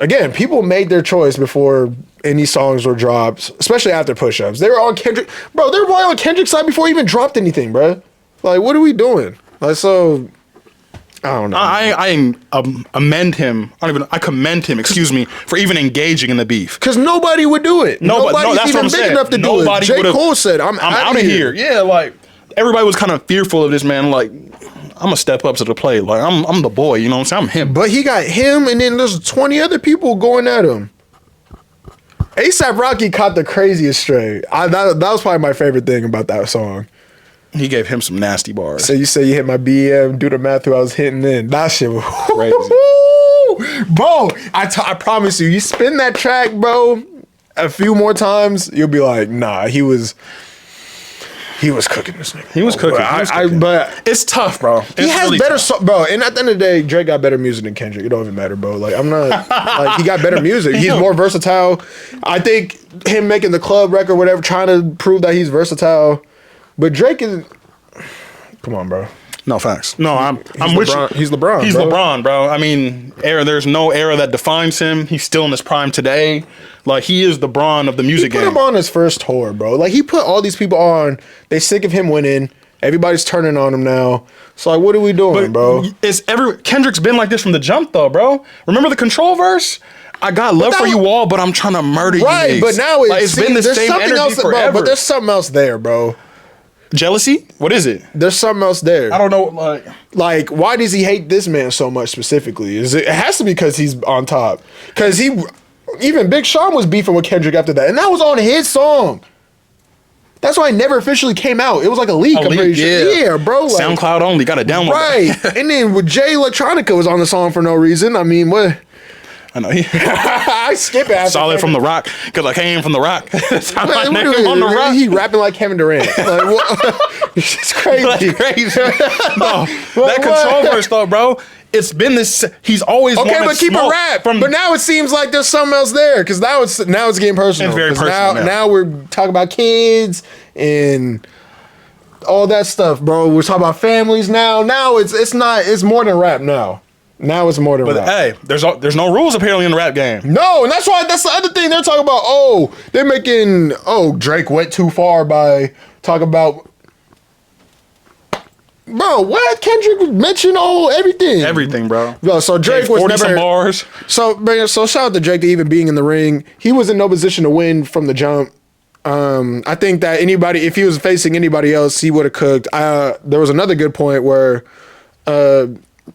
Again, people made their choice before any songs were dropped, especially after push-ups. They were on Kendrick. Bro, they were probably on Kendrick's side before he even dropped anything, bro. Like, what are we doing? Like, so. I don't know. I commend him, excuse me, for even engaging in the beef. Because nobody would do it. Nobody's even big enough to do it. J. Cole said, I'm out of here. Yeah, like, everybody was kind of fearful of this man. Like, gonna step up to the plate. Like I'm the boy. You know what I'm saying? I'm him. But he got him, and then there's 20 other people going at him. A$AP Rocky caught the craziest stray. That was probably my favorite thing about that song. He gave him some nasty bars. So you say you hit my BM, do the math who I was hitting in. That shit was Crazy. Bro, I promise you spin that track, bro, a few more times, you'll be like, nah, he was cooking this nigga. He was cooking. But it's tough, bro. he has really better, bro. And at the end of the day, Drake got better music than Kendrick. It don't even matter, bro. Like I'm not like he got better music. He's more versatile. I think him making the club record, whatever, trying to prove that he's versatile. But Drake is, come on, bro. No facts. No, I'm with you. He's LeBron. He's bro. LeBron, bro. I mean, there's no era that defines him. He's still in his prime today. Like he is the Bron of the music He put game. him on his first tour, bro. Like he put all these people on. They sick of him winning. Everybody's turning on him now. So like, what are we doing, bro? Kendrick's been like this from the jump, though, bro. Remember the Control verse? I got love for you all, but I'm trying to murder you. Right, but now it's been the same energy forever. Bro, but there's something else there, bro. Jealousy? What is it? There's something else there. I don't know. Like, why does he hate this man so much specifically? It has to be because he's on top. Because even Big Sean was beefing with Kendrick after that, and that was on his song. That's why it never officially came out. It was like a leak. I'm pretty sure. Yeah, bro. Like, SoundCloud only. Got to download. Right. And then with Jay Electronica was on the song for no reason. I mean, what? I know. I skip it. Solid from the Rock, because I came from the Rock. That's how my name on the Rock. He rapping like Kevin Durant. Like, what? It's crazy. That's crazy. No, that Control verse though, bro. It's been this. He's always okay, wanted but keep smoke it rap. from. But now it seems like there's something else there because now it's getting personal. It's very personal. Now we're talking about kids and all that stuff, bro. We're talking about families now. Now it's more than rap now. Now it's more than rap. Hey, there's no rules apparently in the rap game. No, and that's the other thing they're talking about. Oh, they're making Drake went too far by talking about. Bro, what? Kendrick mentioned everything. Everything, bro. Bro, so Drake was 40 never some bars. So shout out to Drake to even being in the ring. He was in no position to win from the jump. I think that if he was facing anybody else, he would have cooked. There was another good point where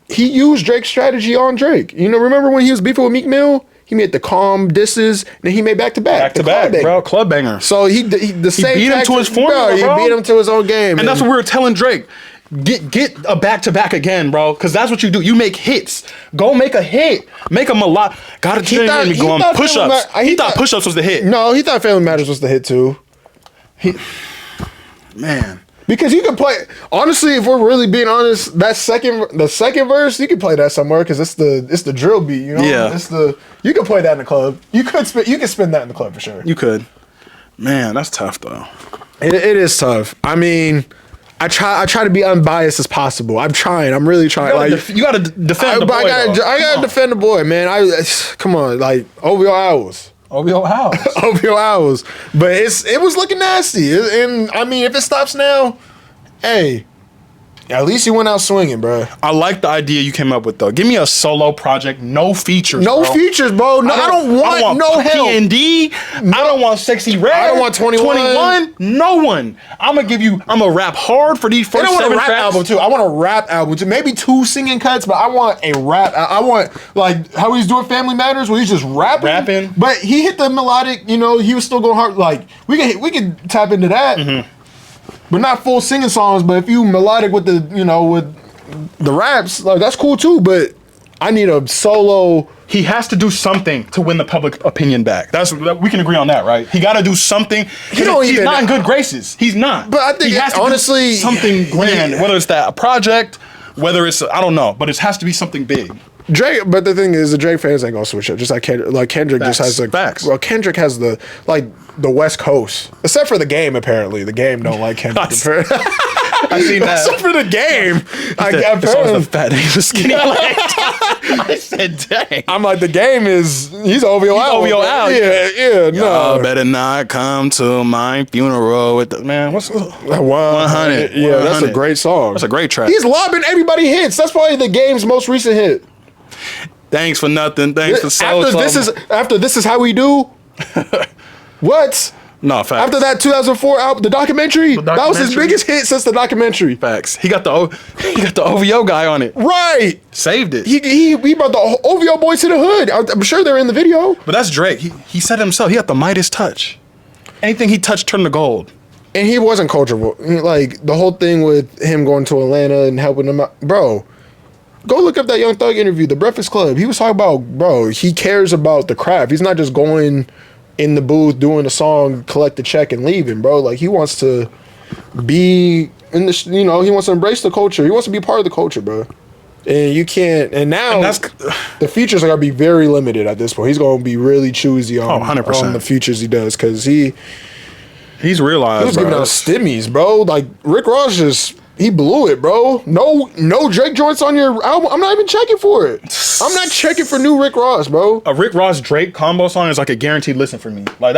he used Drake's strategy on Drake. You know, remember when he was beefing with Meek Mill? He made the calm disses, and then he made back-to-back. Back-to-back, bro. Club banger. So he the same beat him to his formula, bro. He beat him to his own game. And that's what we were telling Drake. Get a back-to-back again, bro. Because that's what you do. You make hits. Go make a hit. Make them a lot. Gotta change me going push-ups. He thought push-ups was the hit. No, he thought Family Matters was the hit, too. Man. Because you can play, honestly, if we're really being honest, the second verse, you can play that somewhere because it's the drill beat, you know? Yeah. You can play that in the club. You can spin that in the club for sure. You could. Man, that's tough though. It is tough. I mean, I try to be unbiased as possible. I'm trying. I'm really trying. You gotta defend the boy. I gotta defend the boy, man. Come on, like OVO Owls. OVO House. OVO Owls. But it was looking nasty. And I mean, if it stops now, hey, at least you went out swinging, bro. I like the idea you came up with though. Give me a solo project, no features. No bro. features, bro. No, I don't want no help. P&D. No. I don't want Sexy Red. I don't want 21. No one. I'm gonna rap hard for these first 7 tracks. I want a rap album too. I want a rap album too. Maybe 2 singing cuts, but I want a rap. I want like how he's doing Family Matters, where he's just rapping. But he hit the melodic. You know, he was still going hard. Like we can tap into that. Mm-hmm. But not full singing songs. But if you melodic with with the raps, like that's cool too. But I need a solo. He has to do something to win the public opinion back. We can agree on that, right? He got to do something. He's not in good graces. He's not. But I think he has to honestly do something grand. Whether it's a project, whether it's I don't know, but it has to be something big. Drake, but the thing is, the Drake fans ain't gonna switch up. Just like Kendrick just has facts. Well, Kendrick has the West Coast, except for the Game. Apparently, the Game don't like Kendrick. I seen that. Except for the Game. It's always the fat and the skinny leg. I said, dang. I'm like, the Game he's OVO out. OVO out. Yeah, no. Y'all better not come to my funeral with the man. What's 100? Yeah, that's a great song. That's a great track. He's lobbing everybody hits. That's probably the Game's most recent hit. Thanks for nothing. Thanks for After this is how we do. What? No, facts. After that 2004 album, the documentary, that was his biggest hit since the documentary. Facts. He got the OVO guy on it. Right. Saved it. He brought the OVO boys to the hood. I'm sure they're in the video. But that's Drake. He said it himself. He got the Midas touch. Anything he touched turned to gold. And he wasn't coachable. Like, the whole thing with him going to Atlanta and helping them out. Bro, go look up that Young Thug interview, The Breakfast Club. He was talking about, bro, he cares about the craft. He's not just going in the booth, doing a song, collect the check, and leaving, bro. Like, he wants to be in the, he wants to embrace the culture. He wants to be part of the culture, bro. And you can't, and now the features are going to be very limited at this point. He's going to be really choosy on, 100%. on the features he does, because he's realized, he was giving out stimmies, bro. Like, Rick Ross he blew it, bro. No Drake joints on your album. I'm not even checking for it. I'm not checking for new Rick Ross, bro. A Rick Ross Drake combo song is like a guaranteed listen for me. Like,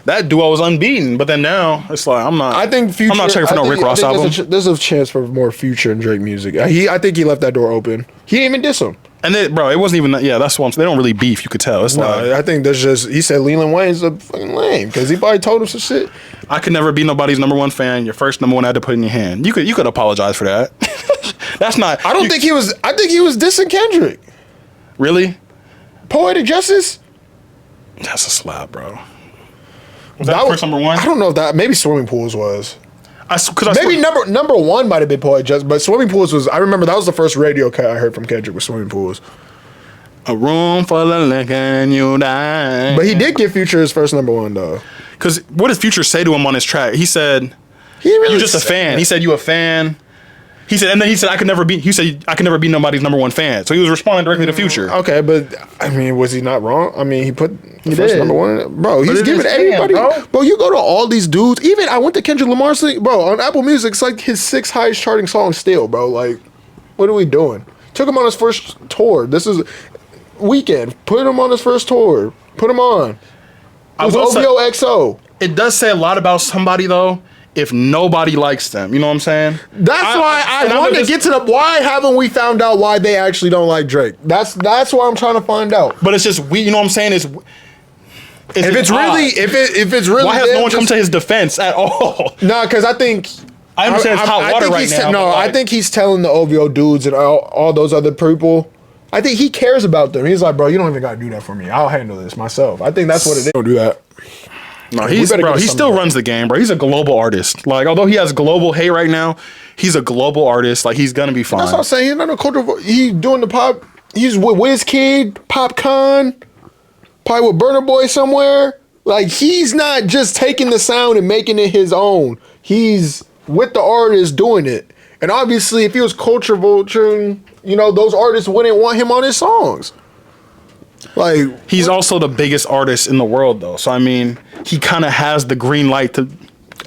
that duo was unbeaten, but then now it's like I'm not. I think Future. I'm not checking for no Rick Ross album. There's a chance for more Future and Drake music. I think he left that door open. He didn't even diss him. And then, bro, it wasn't even. Yeah, that's what they don't really beef. You could tell. It's like I think there's just he said Leland Wayne's a fucking lame because he probably told him some shit. I could never be nobody's number one fan. Your first number one I had to put in your hand. You could apologize for that. That's not. I think he was dissing Kendrick. Really? Poetic Justice. That's a slap, bro. Was that first number one? I don't know if that. Maybe Swimming Pools was. Maybe number one might have been Poetic Justice, but Swimming Pools was. I remember that was the first radio cut I heard from Kendrick was Swimming Pools. A room full of liquor and you die. But he did give Future his first number one though. Because what did Future say to him on his track? He said, "You're just a fan." That. He said, "You a fan." He said, and then he said, "I could never be." He said, "I could never be nobody's number one fan." So he was responding directly to Future. Okay, but I mean, was he not wrong? I mean, he put the first number one, bro. He's giving everybody, bro. You go to all these dudes. Even I went to Kendrick Lamar's thing, bro. On Apple Music, it's like his 6th highest charting song still, bro. Like, what are we doing? Took him on his first tour. This is Weekend. Put him on his first tour. Put him on. It was OVO XO. It does say a lot about somebody though. If nobody likes them, you know what I'm saying? That's why I wanted to get to the why haven't we found out why they actually don't like Drake? That's why I'm trying to find out. But it's just you know what I'm saying? If it's really why has no one come to his defense at all? No, because I think I understand it's hot water right now. No, I think he's telling the OVO dudes and all those other people. I think he cares about them. He's like, bro, you don't even gotta do that for me. I'll handle this myself. I think that's what it is. Don't do that. No, he still runs the game, bro. He's a global artist. Like, although he has global hate right now, he's a global artist. Like, he's gonna be fine. That's what I'm saying. He's not a cultural. He's doing the pop. He's with WizKid, Popcorn, probably with Burna Boy somewhere. Like, he's not just taking the sound and making it his own. He's with the artist doing it. And obviously, if he was culture vulturing, those artists wouldn't want him on his songs. Like, he's also the biggest artist in the world, though. So I mean, he kind of has the green light to.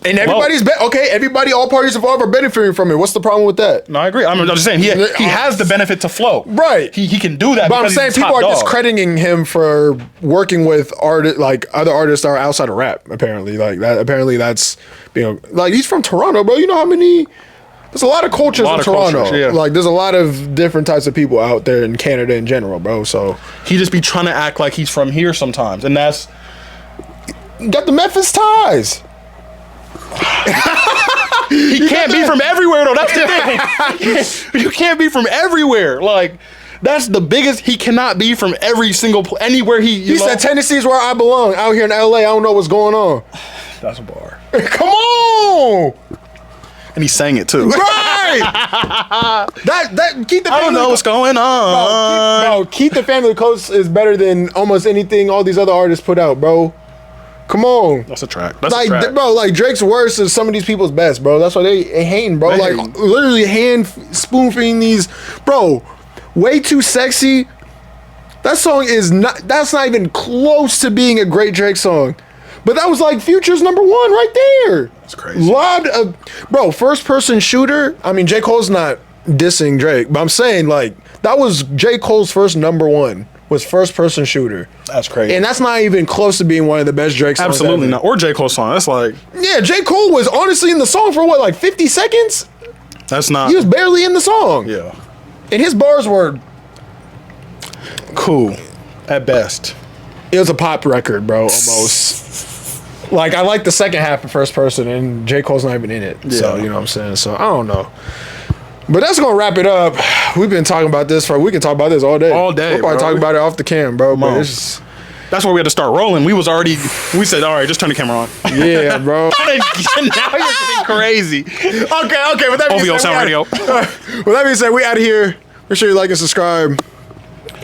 And everybody's everybody, all parties involved are benefiting from it. What's the problem with that? No, I agree. I'm just saying he has the benefit to flow. Right. He can do that. But I'm saying people are discrediting him for working with other artists that are outside of rap. Apparently, like that. Apparently, that's like he's from Toronto, bro. You know how many. There's a lot of cultures in Toronto. Yeah. Like, there's a lot of different types of people out there in Canada in general, bro. So he just be trying to act like he's from here sometimes, and that's got the Memphis ties. He can't be from everywhere, though. That's the thing. You can't be from everywhere. Like, that's the biggest. He cannot be from anywhere he said Tennessee's where I belong. Out here in LA, I don't know what's going on. That's a bar. Come on. And he sang it too. Right. that keep the. I don't know what's going on. Keep the Family Close is better than almost anything all these other artists put out, bro. Come on. That's a track. Bro, like Drake's worst is some of these people's best, bro. That's why they hating, bro. Like literally spoon feeding these, bro. Way Too Sexy. That song is not. That's not even close to being a great Drake song. But that was like Future's number one right there. That's crazy. Bro, first person shooter. I mean, J. Cole's not dissing Drake, but I'm saying like that was J. Cole's first number one was first person shooter. That's crazy. And that's not even close to being one of the best Drake songs. Absolutely not. Or J. Cole's song. That's like. Yeah, J. Cole was honestly in the song for what, like 50 seconds? That's not. He was barely in the song. Yeah. And his bars were cool at best. It was a pop record, bro, almost. Like, I like the second half of first person, and J. Cole's not even in it. So, you know what I'm saying? So, I don't know. But that's going to wrap it up. We've been talking about this we can talk about this all day. All day, We'll probably bro. talk about it off the cam, bro. But it's just, That's why we had to start rolling. We said, all right, just turn the camera on. yeah, bro. Now you're getting crazy. Okay. With that being OVO said, Sound Radio. with that being said, we out of here. Make sure you like and subscribe.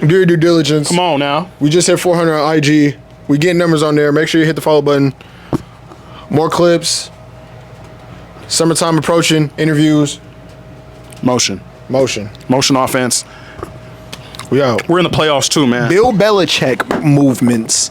Do your due diligence. Come on now. We just hit 400 on IG. We getting numbers on there. Make sure you hit the follow button. More clips. Summertime approaching. Interviews. Motion offense. We out. We're in the playoffs too, man. Bill Belichick movements.